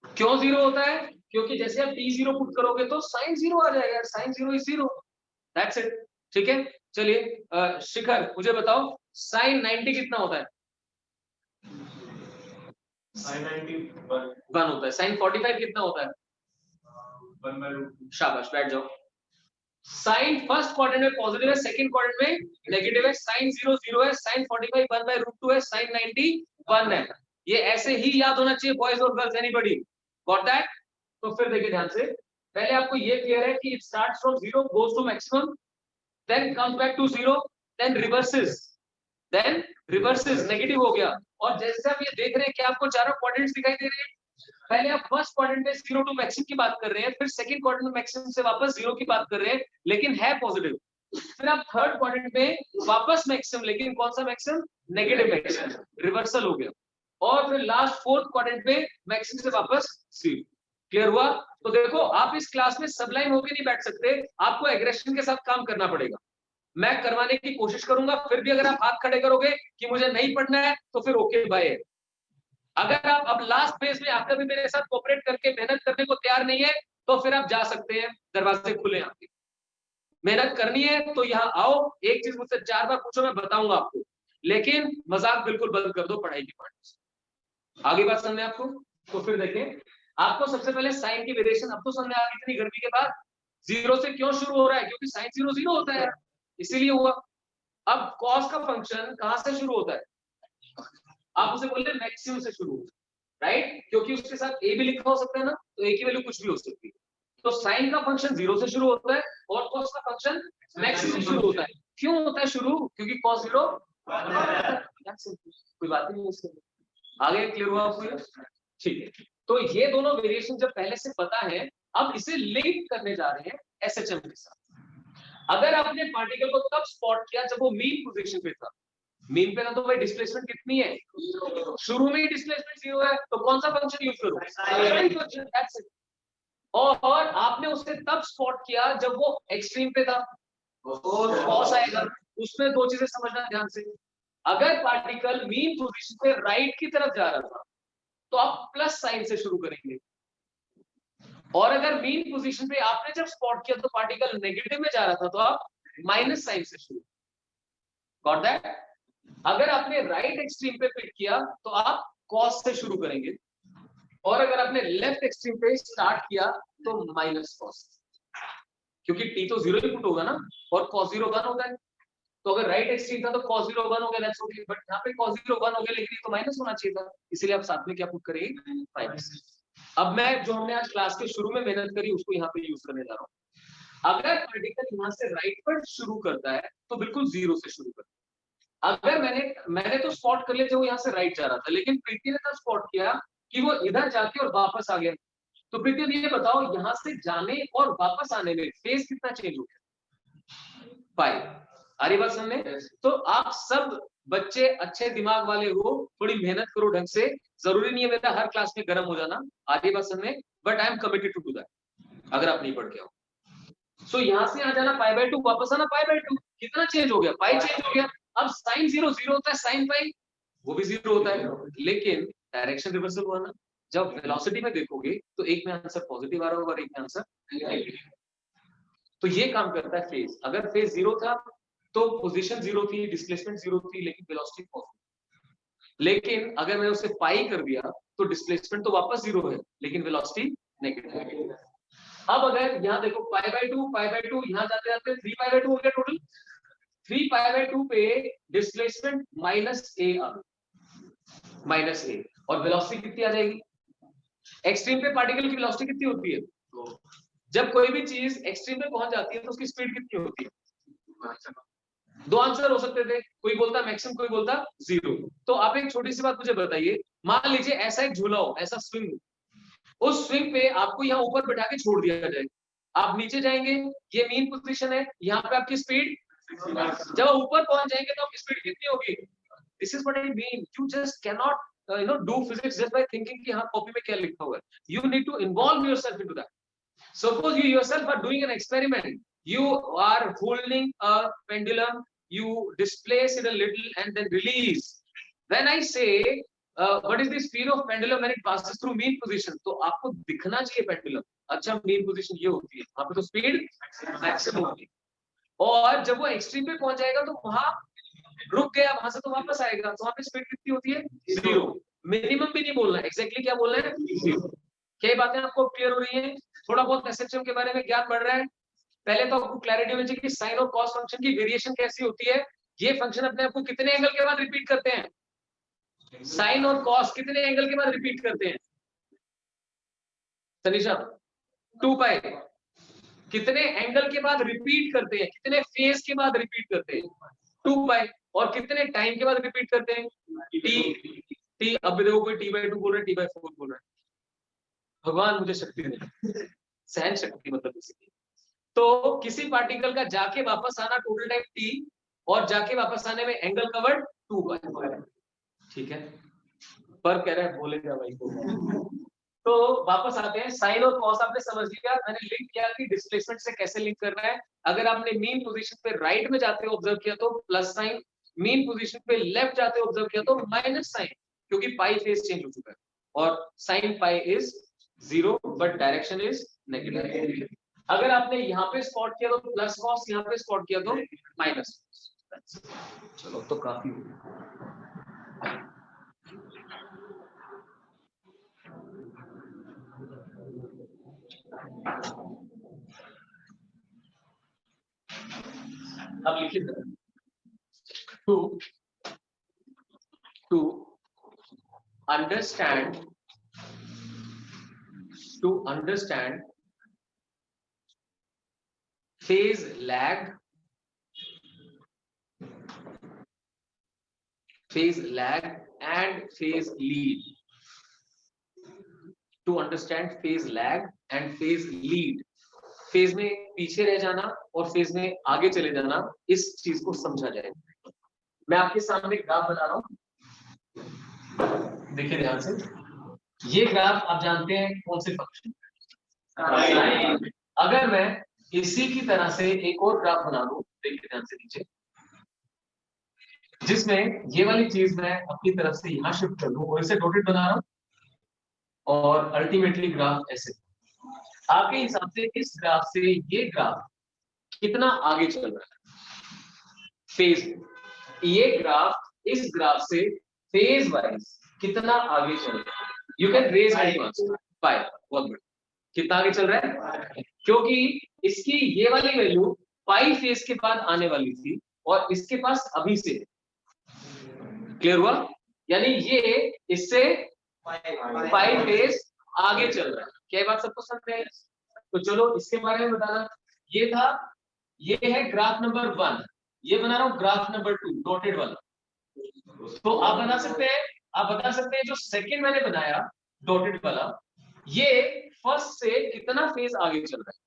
क्यों 0 होता है? क्योंकि जैसे आप t0 पुट करोगे तो साइन 0 आ जाएगा, साइन 0 इज 0, दैट्स इट। ठीक है, चलिए शिखर मुझे बताओ, साइन 90 कितना होता है? साइन 90 1 होता है। साइन 45 कितना होता है? 1/√2। शाबाश, बैठ जाओ। साइन फर्स्ट क्वाड्रेंट में पॉजिटिव है, सेकंड क्वाड्रेंट में नेगेटिव है। साइन 0 0 है, साइन 45 1/√2 है, साइन 90 1 है। ये ऐसे ही याद होना चाहिए बॉयज और गर्ल्स, एनीबॉडी गॉट दैट? तो फिर देखिए ध्यान से, पहले आपको ये क्लियर है कि it starts from 0 goes to maximum, then comes back to 0, then reverses negative हो गया। और जैसे आप ये देख रहे हैं कि आपको चारों क्वाड्रेंट्स दिखाई दे रहे हैं। पहले आप फर्स्ट क्वाड्रेंट में 0 टू मैक्सिमम की बात कर रहे हैं, फिर सेकंड क्वाड्रेंट में मैक्सिमम से वापस 0 की बात कर रहे हैं, लेकिन है पॉजिटिव। फिर आप थर्ड क्वाड्रेंट में वापस मैक्सिमम, लेकिन कौन सा मैक्सिमम? नेगेटिव मैक्सिमम, रिवर्सल हो गया। और फिर लास्ट फोर्थ क्वाड्रेंट में मैक्सिमम से वापस 0। क्लियर हुआ? तो देखो, आप इस क्लास में सबलाइन होके नहीं बैठ सकते, आपको एग्रेशन के साथ काम करना पड़ेगा। मैं करवाने की कोशिश करूंगा, फिर भी अगर आप हाथ खड़े करोगे कि मुझे नहीं पढ़ना है, तो फिर ओके बाय। अगर आप अब लास्ट फेज में आकर भी मेरे साथ कोऑपरेट करके मेहनत करने को तैयार नहीं है, तो फिर आप जा सकते हैं, दरवाजे खुले हैं आपके। मेहनत करनी है तो यहाँ आओ, एक चीज मुझसे 4 बार पूछो, मैं बताऊंगा आपको, लेकिन मजाक बिल्कुल बंद कर दो पढ़ाई की पार्ट से। आगे बात समझ में आपको? तो फिर देखें, आपको सबसे पहले साइन की वेरिएशन अब तो समझ आ गई, इतनी गर्मी के बाद 0 से क्यों शुरू हो रहा है? क्योंकि साइन 0 0 होता है, इसीलिए हुआ। अब कॉस का फंक्शन कहां से शुरू होता है? आप उसे बोलते हैं मैक्सिमम से शुरू होता है, राइट? क्योंकि उसके साथ ए भी लिखा हो सकता है ना, तो ए की वैल्यू कुछ भी हो सकती है। तो साइन का फंक्शन 0 से शुरू होता है और कॉस का फंक्शन मैक्सिमम से शुरू होता है। क्यों होता है शुरू? क्योंकि कॉस 0 कोई बात नहीं उसके आगे। क्लियर हुआ आपको? ठीक है। तो ये दोनों वेरिएशन जब पहले से पता है, अब इसे लिंक करने जा रहे हैं एसएचएम के साथ। अगर आपने पार्टिकल को तब स्पॉट किया जब वो मीन पोजीशन पे था, मीन पे था, तो भाई डिस्प्लेसमेंट कितनी है? शुरू में ही डिस्प्लेसमेंट 0 है, तो कौन सा फंक्शन यूज करूं? Sine function, that's it. और आपने उसे तब स्पॉट किया जब वो एक्सट्रीम पे था, कॉस आएगा। उसमें दो चीजें समझना ध्यान से। अगर पार्टिकल मीन पोजीशन पे राइट की तरफ जा रहा था, तो आप प्लस साइन से शुरू करेंगे। और अगर मीन पोजीशन पे आपने जब स्पॉट किया तो पार्टिकल नेगेटिव में जा रहा था, तो आप माइनस साइन से शुरू। Got that? अगर आपने राइट एक्सट्रीम पे पिक किया तो आप कॉस से शुरू करेंगे, और अगर आपने लेफ्ट एक्सट्रीम पे स्टार्ट किया तो माइनस कॉस, क्योंकि टी तो 0 ही पुट होगा ना, और कॉस 0 1 होगा। तो अगर राइट एक्सट्रीम था तो cos 0 1 हो गया, दैट्स ओके। बट यहाँ पे cos 0 1 हो गया, लेकिन ये तो माइनस होना चाहिए था, इसीलिए आप साथ में क्या पुट करेंगे? माइनस। अब मैं जो हमने आज क्लास के शुरू में मेहनत करी उसको यहाँ पे यूज करने जा रहा हूँ। अगर पार्टिकल यहाँ से राइट पर शुरू करता है तो बिल्कुल 0 से शुरू करता है। अगर मैंने तो स्पॉट कर लिया जो यहाँ से राइट जा रहा था, लेकिन प्रीति ने तो स्पॉट किया कि वो इधर जाके और वापस आ गया। तो प्रीति ये बताओ, यहाँ से जाने और वापस आने में फेज कितना चेंज हो गया? 5। आ रही बात समझ में? तो आप सब बच्चे अच्छे दिमाग वाले हो, थोड़ी मेहनत करो ढंग से। जरूरी नहीं है मेरा हर क्लास में गर्म हो जाना, आ रही बात समझ में? But I am committed to do that, अगर आप नहीं पढ़ के आओ। सो यहाँ से आ जाना π/2, वापस आना π/2। कितना चेंज हो गया? पाई चेंज हो गया। अब साइन 0 0 होता है, साइन पाई वो भी 0 होता है, लेकिन डायरेक्शन रिवर्सल हुआ ना। जब वेलोसिटी में देखोगे तो एक में आंसर पॉजिटिव आ रहा होगा और एक में आंसर नेगेटिव। तो ये काम करता है फेज। अगर फेज 0 था तो पोजीशन 0 थी, डिस्प्लेसमेंट 0 थी, लेकिन वेलोसिटी पॉजिटिव। लेकिन अगर मैंने उसे पाई कर दिया तो डिस्प्लेसमेंट तो वापस 0 है, लेकिन वेलोसिटी नेगेटिव। अब अगर यहाँ देखो π/2 यहाँ जाते जाते 3π/2 हो गया टोटल। 3π/2 पे डिस्प्लेसमेंट -a और वेलोसिटी कितनी आ जाएगी? एक्सट्रीम पे पार्टिकल की वेलोसिटी कितनी होती है? जब कोई भी चीज एक्सट्रीम पे पहुंच जाती है तो उसकी स्पीड कितनी होती है? दो आंसर हो सकते थे, कोई बोलता मैक्सिमम, कोई बोलता 0। तो आप एक छोटी सी बात मुझे बताइए, मान लीजिए ऐसा एक झूला हो, ऐसा स्विंग, उस स्विंग पे आपको यहाँ ऊपर बैठा के छोड़ दिया जाए, आप नीचे जाएंगे, ये मीन पोजीशन है, यहाँ पे आपकी स्पीड, जब आप ऊपर पहुंच जाएंगे तो आपकी स्पीड कितनी होगी? This is what I mean, you just can not do physics just by thinking कि हाँ कॉपी में क्या लिखा हुआ है। You need to involve yourself into that. Suppose you yourself are doing an experiment. You are holding a pendulum, you displace it a little and then release. When I say, what is the speed of pendulum when it passes through mean position? तो आपको दिखना चाहिए pendulum. अच्छा mean position ये होती है, वहाँ पे तो speed maximum होती है। और जब वो extreme पे पहुंच जाएगा तो वहाँ रुक गया वहां से तो वापस आएगा, तो वहां पे स्पीड कितनी होती है? 0। मिनिमम भी नहीं बोलना, एग्जैक्टली क्या बोलना है? 0। क्या बातें आपको क्लियर हो रही है? थोड़ा बहुत एसएचएम के बारे में ज्ञान बढ़ रहा है। पहले तो आपको क्लैरिटी होनी चाहिए कि साइन और कॉस फंक्शन की वेरिएशन कैसी होती है। ये फंक्शन अपने आप को कितने एंगल के बाद रिपीट करते हैं? साइन और कॉस कितने एंगल के बाद रिपीट करते हैं तनिषा? 2 पाई। कितने एंगल के बाद रिपीट करते हैं? कितने फेज के बाद रिपीट करते हैं? 2 पाई। और कितने टाइम के बाद रिपीट करते हैं? टी। अब देखो कोई t/2 बोल रहा है, t/4 बोल रहा है। भगवान मुझे शक्ति दे, सहन शक्ति मतलब इसी। तो किसी पार्टिकल का जाके वापस आना टोटल टाइम t, और जाके वापस आने में एंगल कवर्ड 2 पाई। ठीक है, पर कह रहा है बोलेगा भाई को। तो वापस आते हैं, साइन और कॉस आपने समझ लिया। मैंने लिंक किया कि डिस्प्लेसमेंट से कैसे लिंक करना है। अगर आपने मीन पोजीशन पे राइट में जाते हो ऑब्जर्व किया तो प्लस साइन, मीन पोजीशन पे लेफ्ट जाते हो ऑब्जर्व किया तो माइनस साइन, क्योंकि पाई फेज चेंज हो चुका है और sine pi is 0 but direction is negative. अगर आपने यहाँ पे स्पॉट किया तो प्लस कॉस, यहाँ पे स्पॉट किया तो माइनस। चलो तो काफी हो। अब लिखिए to understand phase lag and phase lead. To understand phase lag and phase lead, phase में पीछे रह जाना और फेज में आगे चले जाना, इस चीज को समझा जाए। मैं आपके सामने ग्राफ बना रहा हूं, देखिए ध्यान से। ये ग्राफ आप जानते हैं कौन से फंक्शन? अगर मैं इसी की तरह से एक और ग्राफ बना दूं, देखिए ध्यान से नीचे, जिसमें ये वाली चीज मैं अपनी तरफ से यहां शिफ्ट कर दूं और इसे डॉटेड बना रहा हूं, और अल्टीमेटली ग्राफ ऐसे। आपके हिसाब से इस ग्राफ से ये ग्राफ कितना आगे चल रहा है फेज में? ये ग्राफ इस ग्राफ से फेज वाइज कितना आगे चल रहा है? You can raise hand answer by. बहुत बढ़िया। कितना आगे चल रहा है? क्योंकि इसकी ये वाली वैल्यू पाई फेज के बाद आने वाली थी और इसके पास अभी से। क्लियर हुआ? यानी ये इससे पाई फेज आगे चल रहा है। क्या बात सबको समझ में आई? तो चलो इसके बारे में बताना। ये था, ये है ग्राफ नंबर 1, ये बना रहा हूं ग्राफ नंबर 2 डॉटेड वाला। तो आप बता सकते हैं जो सेकंड मैंने बनाया डॉटेड वाला, ये फर्स्ट से कितना फेज आगे चल रहा है?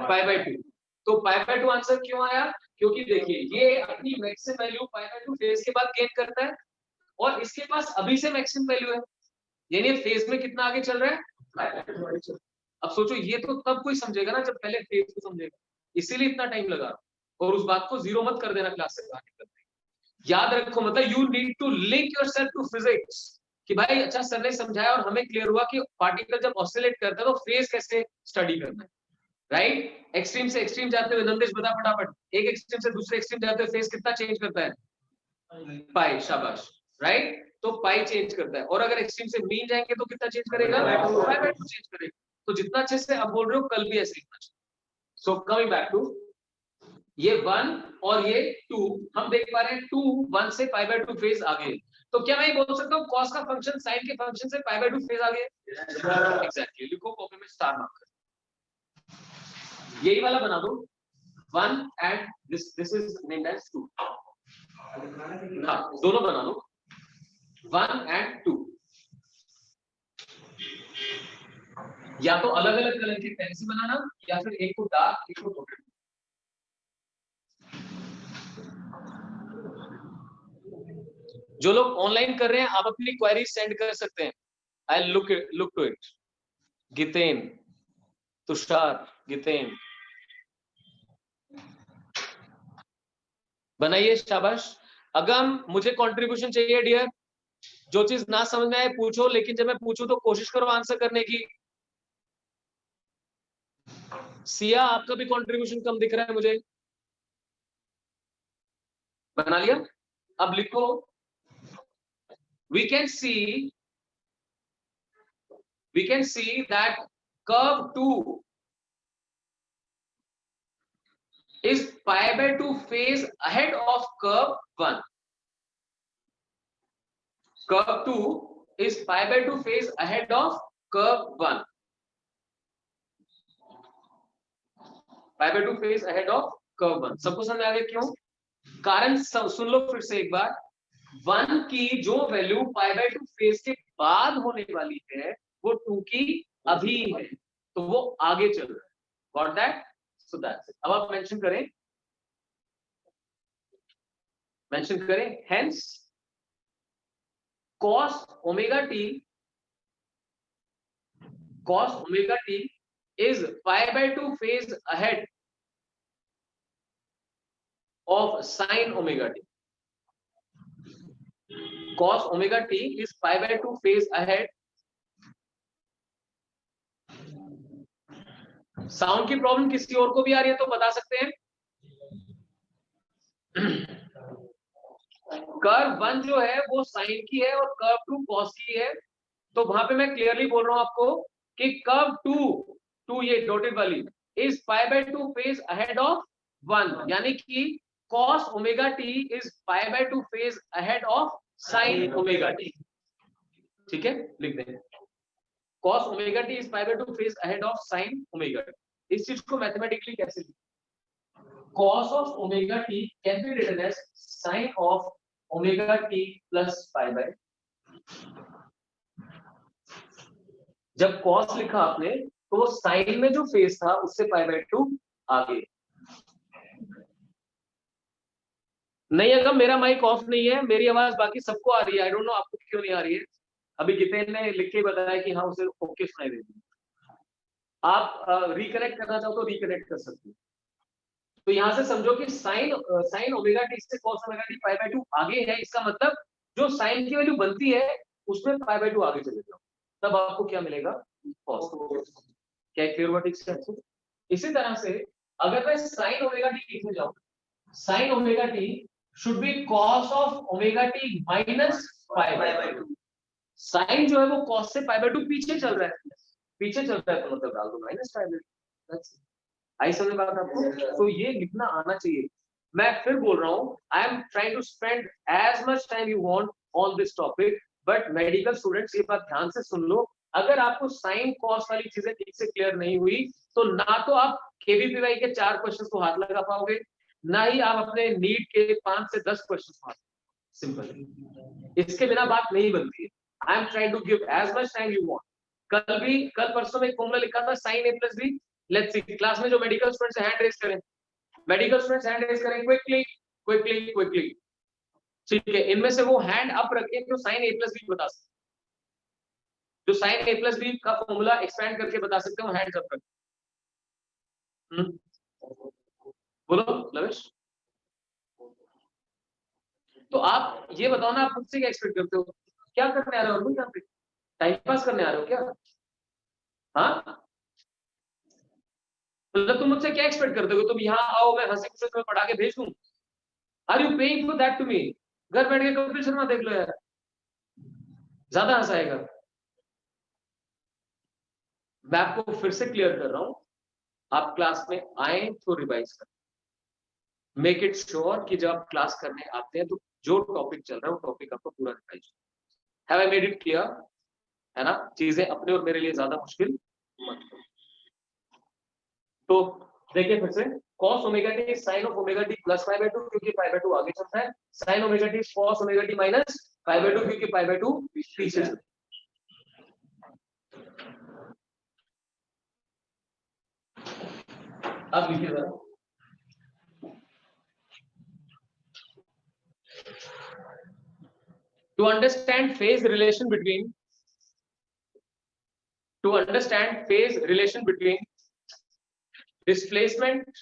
π/2। तो π/2 आंसर क्यों आया? क्योंकि देखिए ये अपनी मैक्सिमम वैल्यू π/2 फेज के बाद गेन करता है और इसके पास अभी से मैक्सिमम वैल्यू है, यानी फेज में कितना आगे चल रहा है? अब सोचो, ये तो तब कोई समझेगा ना जब पहले फेज को समझेगा, इसीलिए इतना टाइम लगा। और उस बात को जीरो मत कर देना क्लास से बाहर निकलते। याद रखो, मतलब you need to link yourself to physics कि भाई अच्छा सर ने समझाया और हमें क्लियर हुआ कि पार्टिकल जब ऑसिलेट करता है तो फेज कैसे स्टडी करना है, राइट? एक्सट्रीम से एक्सट्रीम जाते हुए नंदेश बता फटाफट, एक एक्सट्रीम से दूसरे एक्सट्रीम जाते हुए फेज कितना चेंज करता है? पाई। शाबाश, राइट? तो पाई चेंज करता है। और अगर एक्सट्रीम से मीन जाएंगे तो कितना चेंज करेगा? π/2 चेंज करेगा। तो जितना अच्छे से आप बोल रहे हो, कल भी ऐसे लिखना चाहिए। सो कमिंग बैक टू ये 1 और ये 2, हम देख पा रहे हैं 2 1 से π/2 फेज आगे। तो क्या मैं बोल सकता हूँ cos का फंक्शन साइन के फंक्शन से π/2 फेज आगे? एग्जैक्टली। लिखो कॉपी में स्टार मार्क कर, यही वाला बना दो 1 and this is named as 2। हाँ, दोनों बना लो 1 एंड 2, या तो अलग अलग कलर के पेन से बनाना या फिर एक को डार्क एक को डॉटेड। जो लोग ऑनलाइन कर रहे हैं आप अपनी क्वेरी सेंड कर सकते हैं। I look to it. Giten, Tushar, Giten बनाइए, शाबाश। अगम, मुझे कंट्रीब्यूशन चाहिए डियर। जो चीज ना समझ में आए पूछो, लेकिन जब मैं पूछूं तो कोशिश करो आंसर करने की। सिया, आपका भी कंट्रीब्यूशन कम दिख रहा है मुझे। बना लिया? अब लिखो, we can see that curve 2 is pi by 2 phase ahead of curve 1. Curve 2 is pi by 2 phase ahead of curve 1. Pi by 2 phase ahead of curve 1. सबको समझ आ गया क्यों? कारण सुन लो फिर से एक बार। 1 की जो वैल्यू पाई बाय 2 फेज के बाद होने वाली है वो 2 की अभी है, तो वो आगे चल रहा है। Got that? So that's it. अब आप मेंशन करें hence cos omega t is pi by 2 phase ahead of sin omega t. Cos omega t is pi by 2 phase ahead. Sound की प्रॉब्लम किसी और को भी आ रही है तो बता सकते हैं। कर्व 1 जो है वो साइन की है और कर्व 2 कॉस की है, तो वहां पे मैं क्लियरली बोल रहा हूं आपको कि कर्व 2 ये डॉटेड वाली is pi by 2 phase ahead of 1, यानी कि cos omega t is pi by 2 phase ahead of sin omega t। ठीक है, लिख दें cos omega t is pi by 2 phase ahead of sin omega t। इस चीज को मैथमेटिकली कैसे लिखें? cos of omega t can be written as sin of omega t plus pi by। जब cos लिखा आपने तो वो sin में जो फेज था उससे पाई बाय 2 आगे। नहीं, अगर मेरा माइक ऑफ नहीं है, मेरी आवाज बाकी सबको आ रही है। आई डोंट नो आपको क्यों नहीं आ रही है। अभी जितेन ने लिख के बताया कि हाँ उसे ओके सुनाई देती है। आप रिकनेक्ट करना चाहो तो रिकनेक्ट कर सकते हो। तो यहां से समझो कि साइन ओमेगा टी से cos omega T pi by 2 आगे है, इसका मतलब जो साइन की वैल्यू बनती है उसमें पाई बाय 2 आगे चले जाओ, तब आपको क्या मिलेगा? cos। क्या क्लियर हुआ ठीक से? इसी तरह से अगर मैं साइन ओमेगा टी लिखने जाऊं, sine omega t should be cos of omega t minus pi by 2। Sine जो है वो cos से पाई बाय 2 पीछे चल रहा है, तो मतलब डाल दो माइनस पाई बाय 2। आई समझ में बात आपको? तो ये लिखना आना चाहिए। मैं फिर बोल रहा हूँ, I am trying to spend as much time you want on this topic, but medical students ये बात ध्यान से सुन लो, अगर आपको साइन कॉस वाली चीजें ठीक से क्लियर नहीं हुई तो ना तो आप केवीपीवाई के 4 क्वेश्चंस को हाथ लगा पाओगे, ना ही आप अपने नीट के 5 से 10 क्वेश्चंस हाथ। सिंपल, इसके बिना बात नहीं बनती है। I am trying to give as much time you want. कल परसों में एक फॉर्मूला लिखा था sine a plus b. Let's see, class में जो मेडिकल स्टूडेंट्स हैंड रेज करें, क्विकली। ठीक है, इनमें से वो हैंड अप रखें जो साइन a प्लस बी बता सकते, जो साइन a प्लस बी का फॉर्मूला एक्सपेंड करके बता सकते हो, हैंड अप रखें। बोलो लवेश। तो आप ये बताओ ना, आप मुझसे क्या एक्सपेक्ट करते हो? क्या करने आ रहे हो यहाँ पे? टाइम पास करने आ रहे हो क्या? हाँ, मतलब तुम मुझसे क्या एक्सपेक्ट करते हो? तुम यहाँ आओ, मैं हंसी खुशी तुम्हें पढ़ा के भेज दूं? Are you paying for that to me? घर बैठ के कपिल शर्मा देख लो यार, ज्यादा हंसाएगा। मैं आपको फिर से क्लियर कर रहा हूं, आप क्लास में आए तो रिवाइज करें, मेक इट श्योर कि जब आप क्लास करने आते हैं तो जो टॉपिक चल रहा है वो टॉपिक आपको पूरा revise. Have I made it clear? है ना? चीजें अपने और मेरे लिए ज्यादा मुश्किल मत करो। तो देखिए फिर से, cos omega T sin of omega t plus pi by 2, क्योंकि पाई बाय 2 आगे चलता है। sin omega T cos omega t minus pi by 2, क्योंकि पाई बाय 2 पीछे चलता है। अब लिखिए जरा, to understand phase relation between displacement,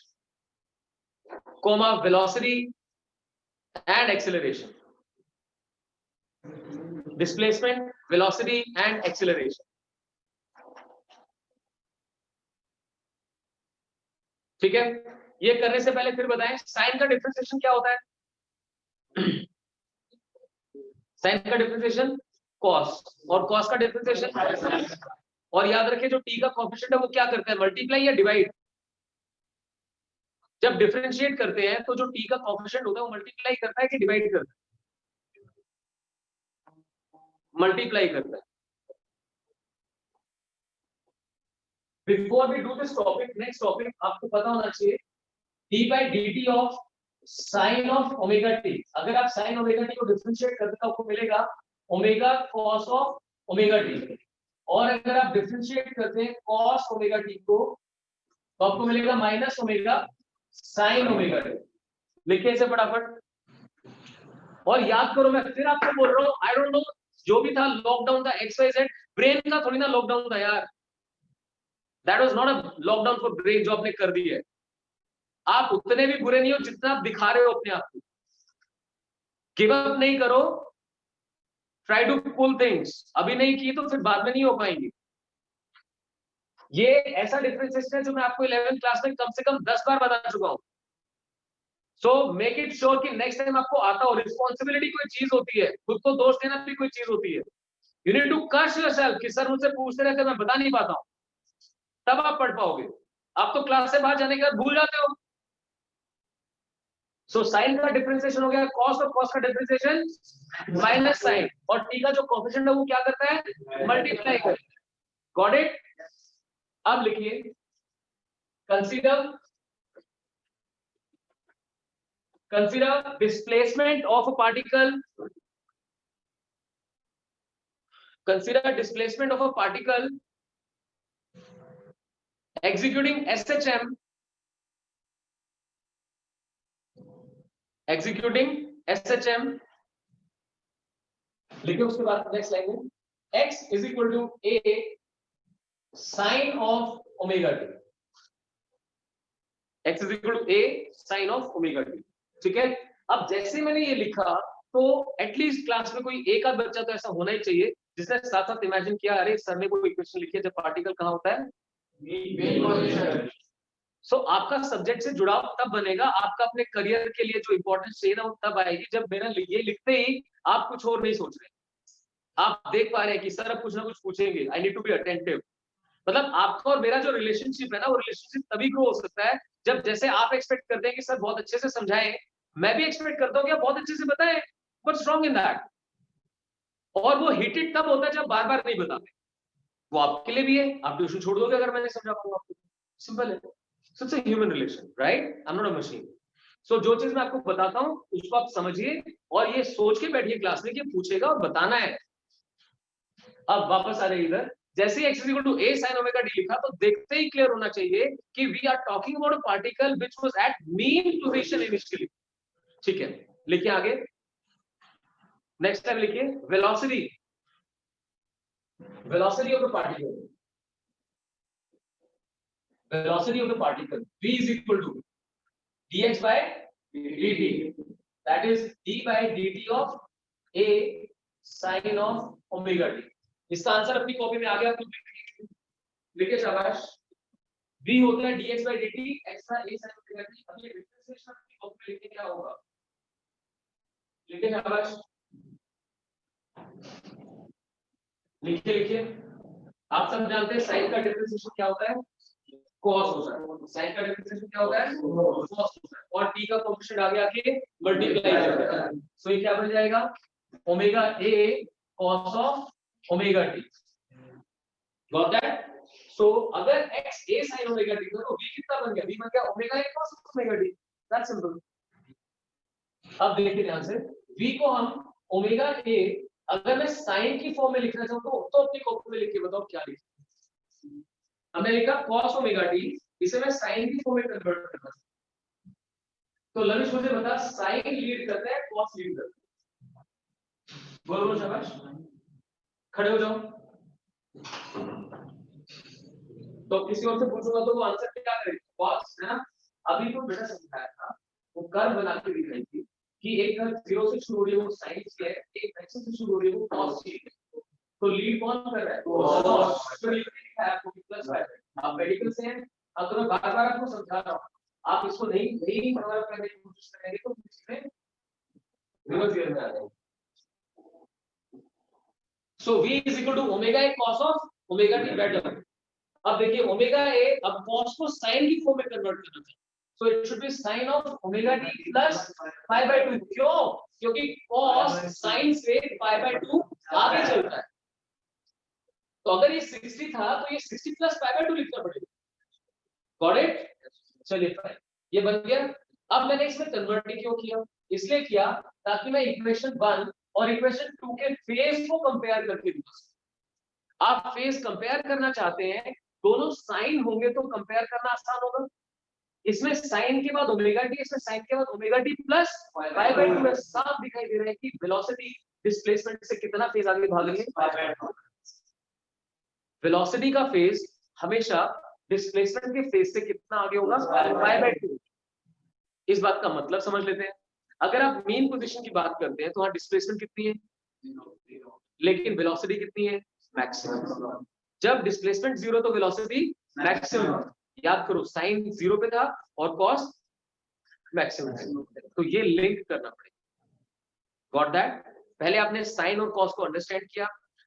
velocity and acceleration. Displacement, velocity and acceleration. ठीक है, ये करने से पहले फिर बताएं साइन का डिफरेंशिएशन क्या होता है? साइन का डिफरेंशिएशन कॉस, और कॉस का डिफरेंशिएशन, और याद रखिए जो टी का कोएफिशिएंट है वो क्या करता है, मल्टीप्लाई या डिवाइड। जब डिफरेंशिएट करते हैं तो जो टी का कोएफिशिएंट होता है वो मल्टीप्लाई करता है कि डिवाइड करता है? मल्टीप्लाई करता है। Before we do this topic, next topic आपको पता होना चाहिए d by dt of sine of omega t. अगर आप साइन ओमेगा टी को डिफरेंशिएट करते हो आपको मिलेगा omega cos of omega t, और अगर आप डिफरेंशिएट करते हैं कॉस ओमेगा टी को तो आपको मिलेगा minus omega sine omega T. लिखिए इसे फटाफट, और याद करो, मैं फिर आपको बोल रहा हूँ, आई डोंट नो जो भी था लॉकडाउन था एक्स वाई जेड, ब्रेन का थोड़ी ना लॉकडाउन था यार, that was not a lockdown for brain जो आपने कर दी है। आप उतने भी बुरे नहीं हो जितना आप दिखा रहे हो अपने आप को। गिव अप नहीं करो, ट्राई टू पुल थिंग्स, अभी नहीं की तो फिर बाद में नहीं हो पाएंगी। ये ऐसा डिफरेंशिएशन है जो मैं आपको 11th क्लास में कम से कम 10 बार बता चुका हूं। सो मेक इट श्योर कि नेक्स्ट टाइम आपको आता हो। रिस्पॉन्सिबिलिटी कोई चीज होती है, खुद को दोष देना भी कोई चीज होती है। You need to crush yourself कि सर मुझसे पूछते रहते मैं बता नहीं पाता हूं, तब आप पढ़ पाओगे। आप तो क्लास से बाहर जाने के बाद भूल जाते हो। सो साइन का डिफरेंशिएशन हो गया कॉस, और कॉस का डिफरेंशिएशन माइनस साइन, और टी का जो कोएफिशिएंट है वो क्या करता है, मल्टीप्लाई करता है। Got it? अब लिखिए consider displacement of a particle, consider displacement of a particle executing SHM, executing SHM। लिखिए उसके बाद नेक्स्ट लाइन में x is equal to a sin of omega t, x is equal to a sin of omega t। ठीक है, अब जैसे मैंने ये लिखा तो एटलीस्ट क्लास में कोई एक आध बच्चा तो ऐसा होना ही चाहिए जिसने साथ साथ इमेजिन किया, अरे सर ने कोई इक्वेशन लिखी है जब पार्टिकल कहाँ होता है, सो आपका सब्जेक्ट से जुड़ाव तब बनेगा, आपका अपने करियर के लिए जो इंपॉर्टेंस चाहिए ना वो तब आएगी जब मेरा ये लिखते ही आप कुछ और नहीं सोच रहे, आप देख पा रहे हैं कि सर अब कुछ ना कुछ पूछेंगे, I need to be attentive. मतलब आपका और मेरा जो रिलेशनशिप है ना वो रिलेशनशिप तभी ग्रो हो सकता है जब जैसे आप एक्सपेक्ट करते हैं कि सर बहुत अच्छे से समझाएं, मैं भी एक्सपेक्ट करता हूँ कि आप बहुत अच्छे से बताएं, व्हाट्स रॉन्ग इन दैट। और वो हिटेड तब होता है जब बार बार नहीं बताते, वो आपके लिए भी है, आप ट्यूशन छोड़ दोगे अगर मैंने समझा पाऊंगा आपको, सिंपल है। So it's a human relation, right? I'm not a machine. So जो चीज मैं आपको बताता हूँ उसको आप समझिए और ये सोच के बैठिए क्लास में कि पूछेगा और बताना है। अब वापस आ रहे इधर, जैसे ही x is equal to a sin omega t लिखा तो देखते ही क्लियर होना चाहिए कि we are talking about a particle which was at mean position initially। ठीक है, लिखिए आगे, नेक्स्ट टाइम लिखिए velocity, velocity of the particle, velocity of the particle v is equal to dx by dt, that is d by dt of a sin of omega t। इसका answer अपनी copy में आ गया, तो लिखिए शाबाश। v होता है dx by dt extra a sin omega t। अब ये डिफरेंशिएशन अपनी कॉपी में लिखिए क्या होगा, लिखिए शाबाश, लिखिए लिखिए। आप सब जानते हैं साइन का डिफरेंशिएशन क्या होता है, cos होता है। साइन का डिफरेंशिएशन क्या होता है, cos होता है, और t का कोएफिशिएंट आगे आके मल्टीप्लाई करता है। सो ये क्या बन जाएगा, omega a cos of omega t। Got that? So अगर x a sin omega t तो v कितना बन गया, v बन गया omega a cos omega t। That's simple. अब देखिए ध्यान से, v को हम ओमेगा a अगर मैं साइन की फॉर्म में लिखना चाहूं तो अपनी कॉपी में लिख के बताओ क्या लिखूं। हमने लिखा cos ओमेगा t, इसे मैं साइन की फॉर्म में कन्वर्ट करना चाहता हूं, तो लविश मुझे बता साइन लीड करता है cos लीड करता है, बोलो शाबाश, खड़े हो जाओ। तो किसी और से पूछूंगा तो वो आंसर क्या करेगा, cos है ना। अभी तो बेटा समझाया था, वो कर्व बना के दिखाई थी कि एक कर्व 0 से शुरू हो रही है वो साइन से है, एक x से शुरू हो रही है वो cos से है, तो लीड कौन कर रहा है, cos। तो लीड है आपको प्लस 5, आप मेडिकल से हैं, अब तो मैं बार-बार आपको समझा रहा हूं, आप इसको नहीं कन्वर्ट करने की कोशिश करेंगे तो इसमें रिवर्स गियर में आ जाएंगे। So v is equal to omega a cos of omega t better. अब देखिए ओमेगा ए अब कॉस को साइन की फॉर्म में कन्वर्ट करना चाहिए, so it should be sine of omega t plus pi by 2। क्यों? क्योंकि कॉस साइन से पाई बाय 2 आगे चलता है, तो अगर ये 60 था तो ये 60 प्लस पाई बाय 2 लिखना पड़ेगा। Got it? चलिए फाइन, ये बन गया। अब मैंने इसमें कन्वर्ट क्यों किया? इसलिए किया ताकि मैं इक्वेशन 1 और इक्वेशन 2 के फेज को कंपेयर करके दिखा सकूं। आप फेज कंपेयर करना चाहते हैं, दोनों साइन होंगे तो कंपेयर करना आसान होगा। इसमें साइन के बाद ओमेगा टी, इसमें साइन के बाद omega t plus pi by 2 में साफ दिखाई दे रहा है कि वेलोसिटी डिस्प्लेसमेंट से कितना फेज आगे भाग रही है। वेलोसिटी का फेज हमेशा डिस्प्लेसमेंट के फेज से कितना आगे होगा? पाई बाय 2। इस बात का मतलब समझ लेते हैं। अगर आप मीन पोजीशन की बात करते हैं तो वहां डिस्प्लेसमेंट कितनी है? लेकिन वेलोसिटी कितनी है? मैक्सिमम। जब डिस्प्लेसमेंट 0 तो वेलोसिटी मैक्सिमम। याद करो साइन 0 पे था और कॉस मैक्सिमम, तो ये लिंक करना पड़ेगा। Got that? पहले आपने साइन और कॉस को अंडरस्टैंड किया,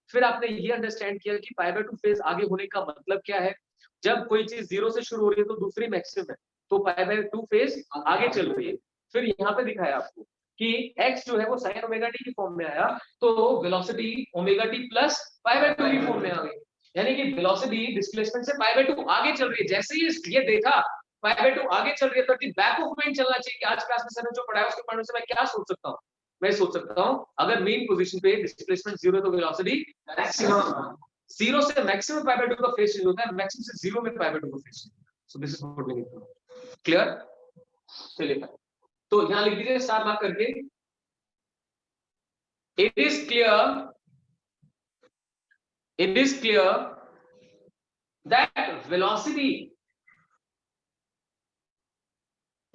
फिर आपने ये अंडरस्टैंड किया कि पाई बाय 2 फेज आगे होने का मतलब क्या है। जब कोई चीज 0 से शुरू हो रही है तो दूसरी मैक्सिमम है, तो पाई बाय 2 फेज आगे चल रही है। फिर यहाँ पे दिखाया आपको कि x जो है वो sin ओमेगा t की फॉर्म में आया, तो velocity omega t plus pi by 2 की फॉर्म में आ गई। यानी कि वेलोसिटी डिस्प्लेसमेंट से पाई बाय 2 आगे चल रही है। जैसे ही ये देखा पाई बाय 2 आगे चल रही है, तो बैक ऑफ माइंड चलना चाहिए कि आज क्लास में सर ने जो पढ़ाया उसके पढ़ने से मैं क्या सोच सकता हूँ। मैं सोच सकता हूँ अगर मेन पोजीशन पे डिस्प्लेसमेंट 0 तो वेलोसिटी मैक्सिमम। 0 से मैक्सिमम पाई बाय 2 का फेज चेंज होता है, मैक्सिमम से 0 में पाई बाय 2 का phase. So this is what we need to know. Clear? चलिए तो यहां लिख दीजिए स्टार मार्क करके, it is clear that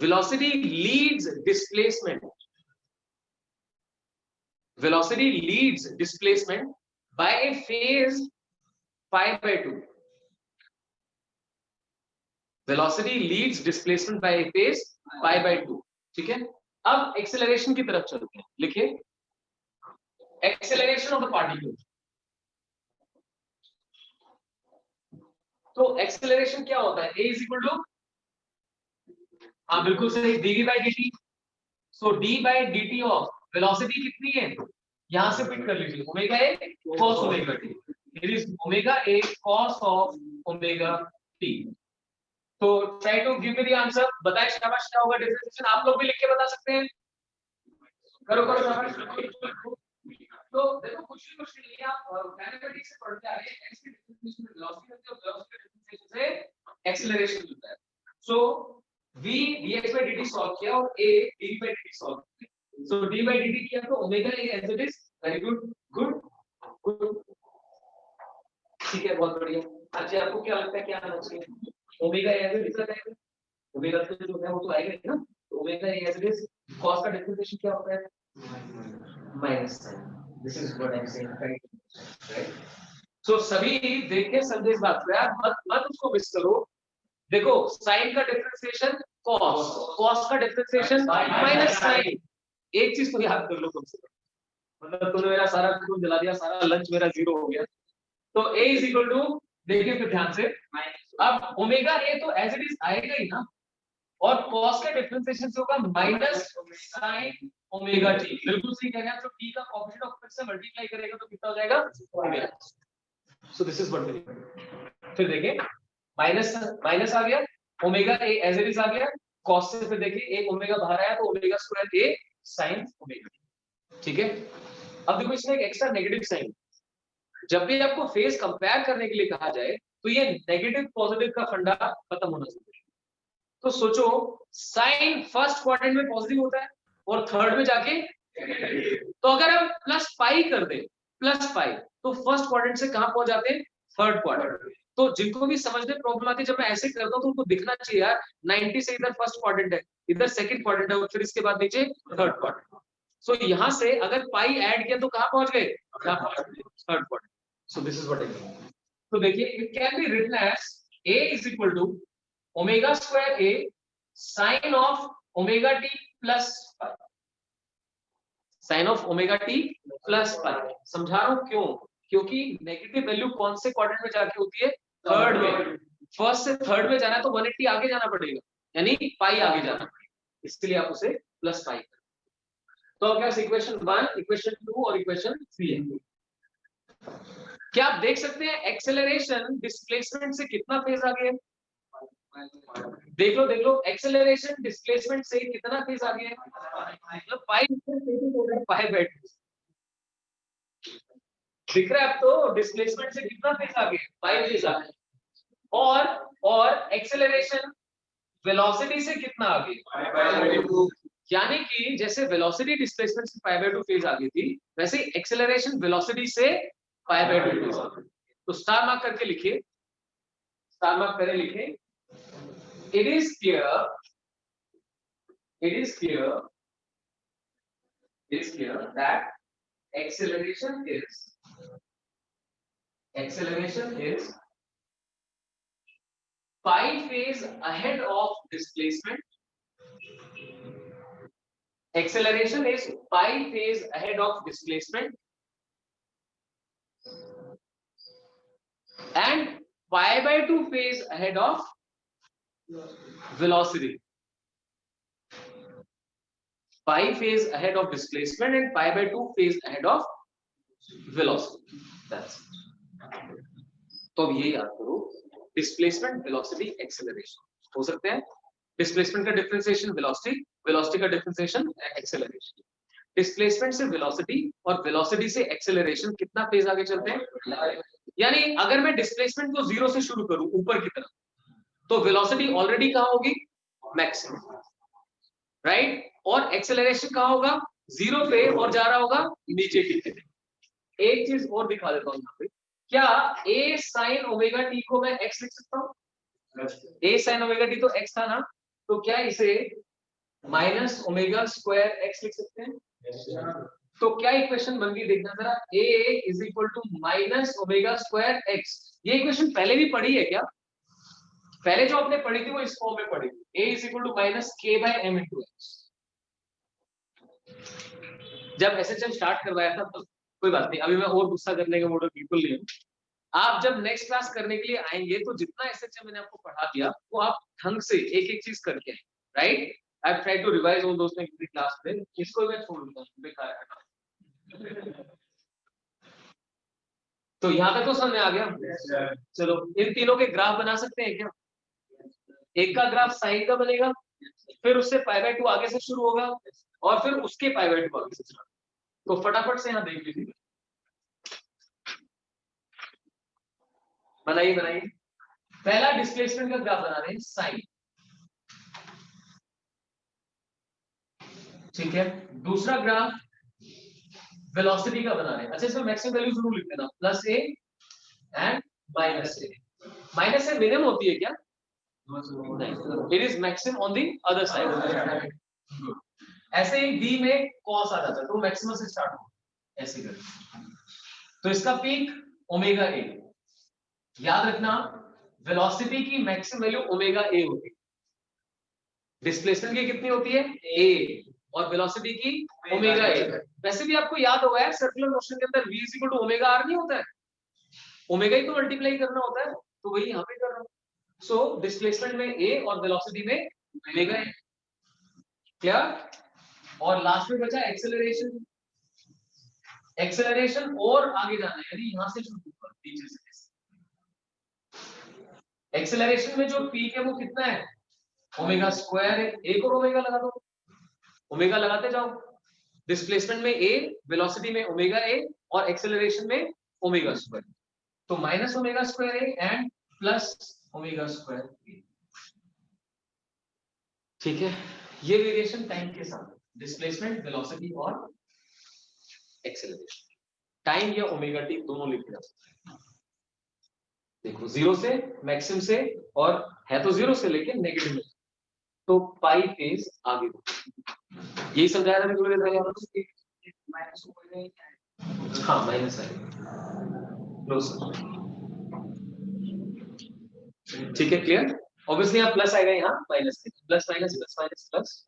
velocity leads displacement by a phase pi by 2. velocity leads displacement by a phase pi by 2। ठीक है, अब acceleration की तरफ चलते हैं। लिखिए एक्सेलरेशन ऑफ द पार्टिकल। तो एक्सेलरेशन क्या होता है? a इज इक्वल टू, हाँ बिल्कुल सही, dv by dt। सो d by dt of velocity कितनी है? यहां से पिक कर लीजिए, omega a cos omega t। It is omega a cos of omega t। तो try to give me the answer. बताएं शाबाश, क्या होगा डिफरेंशिएशन? आप लोग भी लिख के बता सकते हैं। करो करो शाबाश। तो देखो कुछ भी क्वेश्चन नहीं, आप काइनेमेटिक्स से पढ़ते आ रहे हैं, एक्स की डिफरेंशिएशन में वेलोसिटी होती है, वेलोसिटी के डिफरेंशिएशन से एक्सेलरेशन होता है। So v dx by dt solve किया और a dv by dt solve किया। सो d by dt किया तो omega a as it is. Very good. ठीक है, बहुत बढ़िया। अच्छा आपको क्या लगता है क्या आना चाहिए? ओमेगा एज इट इज आएगा, ओमेगा तो जो है वो तो आएगा ना। तो omega as it is, cos का डिफरेंशिएशन क्या होता है? Minus sine. This is what I am saying, right? So सभी देखिए समझे इस बात को यार, मत उसको मिस करो। देखो साइन का डिफरेंशिएशन कॉस, कॉस का डिफरेंशिएशन माइनस साइन। एक चीज तो याद कर लो कम से कम, मतलब तुमने मेरा सारा खून जला दिया, सारा लंच मेरा 0 हो गया। तो a इज इक्वल टू, देखिए फिर ध्यान से, अब ओमेगा a तो एज इट इज आएगा ही ना, और cos का डिफरेंशिएशन से होगा माइनस sin ओमेगा t। बिल्कुल सही कह रहे हैं। तो t का कोएफिशिएंट ऑफ x से मल्टीप्लाई करेगा तो कितना हो जाएगा? Omega. So this is what we need. फिर देखिए माइनस आ गया, omega a as it is आ गया, cos से फिर देखिए एक ओमेगा बाहर आया तो omega square a sin omega. ठीक है, अब देखो इसमें एक एक्स्ट्रा नेगेटिव साइन। जब भी आपको फेज कंपेयर करने के लिए कहा जाए तो ये नेगेटिव पॉजिटिव का फंडा खत्म होना चाहिए। तो सोचो साइन फर्स्ट क्वाड्रेंट में पॉजिटिव होता है और थर्ड में जाके, तो अगर हम प्लस पाई कर दे, प्लस पाई, तो फर्स्ट क्वाड्रेंट से कहां पहुंच जाते हैं? Third quadrant. तो जिनको भी समझने प्रॉब्लम आती है, जब मैं ऐसे करता हूं तो उनको दिखना चाहिए यार 90 से इधर फर्स्ट क्वाड्रेंट है, इधर सेकंड क्वाड्रेंट है और फिर इसके बाद नीचे थर्ड क्वाड्रेंट। सो यहां से अगर पाई ऐड किया तो कहां पहुंच गए? Third quadrant. So this is what I mean. तो देखिए it can be written as a is equal to omega square a sin of omega t plus pi. Sine of omega t plus pi. समझा रहा हूं क्यों? क्योंकि negative value कौन से quadrant में जाके होती है? थर्ड में। फर्स्ट से थर्ड में जाना है तो 180 आगे जाना पड़ेगा, यानी पाई आगे जाना पड़ेगा, इसलिए आप उसे प्लस पाई करें। तो अब क्या इक्वेशन 1, इक्वेशन 2 और इक्वेशन 3 है। क्या आप देख सकते हैं एक्सेलरेशन डिस्प्लेसमेंट से कितना फेज आगे है? देख लो एक्सेलरेशन डिस्प्लेसमेंट से कितना फेज आगे है? मतलब पाई बाय 2 दिख रहा है। अब तो डिस्प्लेसमेंट से कितना फेज आगे है? पाई फेज आगे। और एक्सेलरेशन वेलोसिटी से कितना आगे? यानी कि जैसे वेलोसिटी डिस्प्लेसमेंट से पाई बाय 2 फेज आगे थी, वैसे एक्सेलरेशन वेलोसिटी से पाई बाय 2 फेज आगे। तो स्टार मार्क करके लिखिए, स्टार मार्क करें, लिखें, it is clear that acceleration is pi phase ahead of displacement. Acceleration is pi phase ahead of displacement and pi by 2 phase ahead of velocity. Pi phase ahead of displacement and pi by 2 phase ahead of velocity. That's it. तो अब ये याद करो, displacement, velocity, acceleration हो सकते हैं। Displacement का differentiation velocity, velocity का डिफरेंशिएशन एक्सेलरेशन। डिस्प्लेसमेंट से वेलोसिटी और वेलोसिटी से एक्सेलरेशन कितना फेज आगे चलते हैं? यानी अगर मैं डिस्प्लेसमेंट को 0 से शुरू करूं ऊपर की तरफ, तो वेलोसिटी ऑलरेडी कहां होगी? Maximum, right? और एक्सेलरेशन कहां होगा? 0 पे और जा रहा होगा नीचे की तरफ। एक चीज और दिखा देता हूं यहाँ पे, क्या a sin ओमेगा t को मैं x लिख सकता हूँ? a sin ओमेगा t तो x था ना, तो क्या इसे माइनस ओमेगा स्क्वायर x लिख सकते हैं? तो क्या इक्वेशन बन गई देखना जरा, a is equal to minus omega square x। ये इक्वेशन पहले भी पढ़ी है क्या? पहले जो आपने पढ़ी थी वो इस फॉर्म में पढ़ी थी, a is equal to minus k by m into x। जब एसएचएम स्टार्ट करवाया था तब। कोई बात नहीं, अभी मैं और गुस्सा करने का मूड बिल्कुल नहीं हूं। आप जब नेक्स्ट क्लास करने के लिए आएंगे तो जितना एसएचएम मैंने आपको पढ़ा दिया वो आप ढंग से एक एक चीज करके आए, right? I have tried to revise all दोस्त इन क्लास में, इसको मैं छोड़ दूंगा, बेकार है। तो यहाँ तक तो समझ में आ गया। चलो इन तीनों के ग्राफ बना सकते हैं क्या? एक का ग्राफ साइन का बनेगा, फिर उससे पाई बाय 2 आगे से शुरू होगा और फिर उसके पाई बाय 2 आगे से शुरू। तो फटाफट से यहाँ देख लीजिए, बनाइए। पहला डिस्प्लेसमेंट का ग्राफ बना रहे हैं साइन, ठीक है। दूसरा ग्राफ वेलोसिटी का बना रहे हैं। अच्छा, इसमें मैक्सिमम वैल्यू जरूर लिख देना, plus A and minus A. Minus A minimum होती है क्या? नहीं, it is maximum on the other side. ऐसे ही बी में कॉस आ जाता है तो मैक्सिमम से स्टार्ट हो, ऐसे कर। तो इसका पीक ओमेगा ए। याद रखना, वेलोसिटी की मैक्सिमम वैल्यू ओमेगा ए होती है, डिस्प्लेसमेंट की कितनी होती है? ए, और वेलोसिटी की ओमेगा ए। वैसे भी आपको याद होगा यार, सर्कुलर मोशन के अंदर v equal to omega r नहीं होता है, ओमेगा ही तो मल्टीप्लाई करना होता है, तो वही यहाँ पे कर रहा हूँ। सो डिस्प्लेसमेंट में ए और वेलोसिटी में ओमेगा ए। क्या? और लास्ट में बचा एक्सेलरेशन। एक्सेलरेशन और आगे जाना है, यानी यहाँ से शुरू होगा नीचे से। एक्सेलरेशन में जो पीक है वो कितना है? ओमेगा स्क्वायर है। एक और ओमेगा लगा दो, ओमेगा लगाते जाओ। डिस्प्लेसमेंट में ए, वेलोसिटी में ओमेगा ए और एक्सेलरेशन में ओमेगा स्क्वायर। तो minus omega square a and plus omega square a, ठीक है। ये वेरिएशन टाइम के साथ, डिस्प्लेसमेंट, वेलोसिटी और एक्सेलरेशन। टाइम या ओमेगा टी दोनों लिख दिया। देखो 0 से मैक्सिमम से, और है तो 0 से लेके नेगेटिव में, तो पाई फेज आगे। यही समझाया था माइनस। हाँ माइनस है, ठीक है, क्लियर। ऑब्वियसली यहाँ प्लस आएगा, यहाँ minus, plus minus plus minus plus.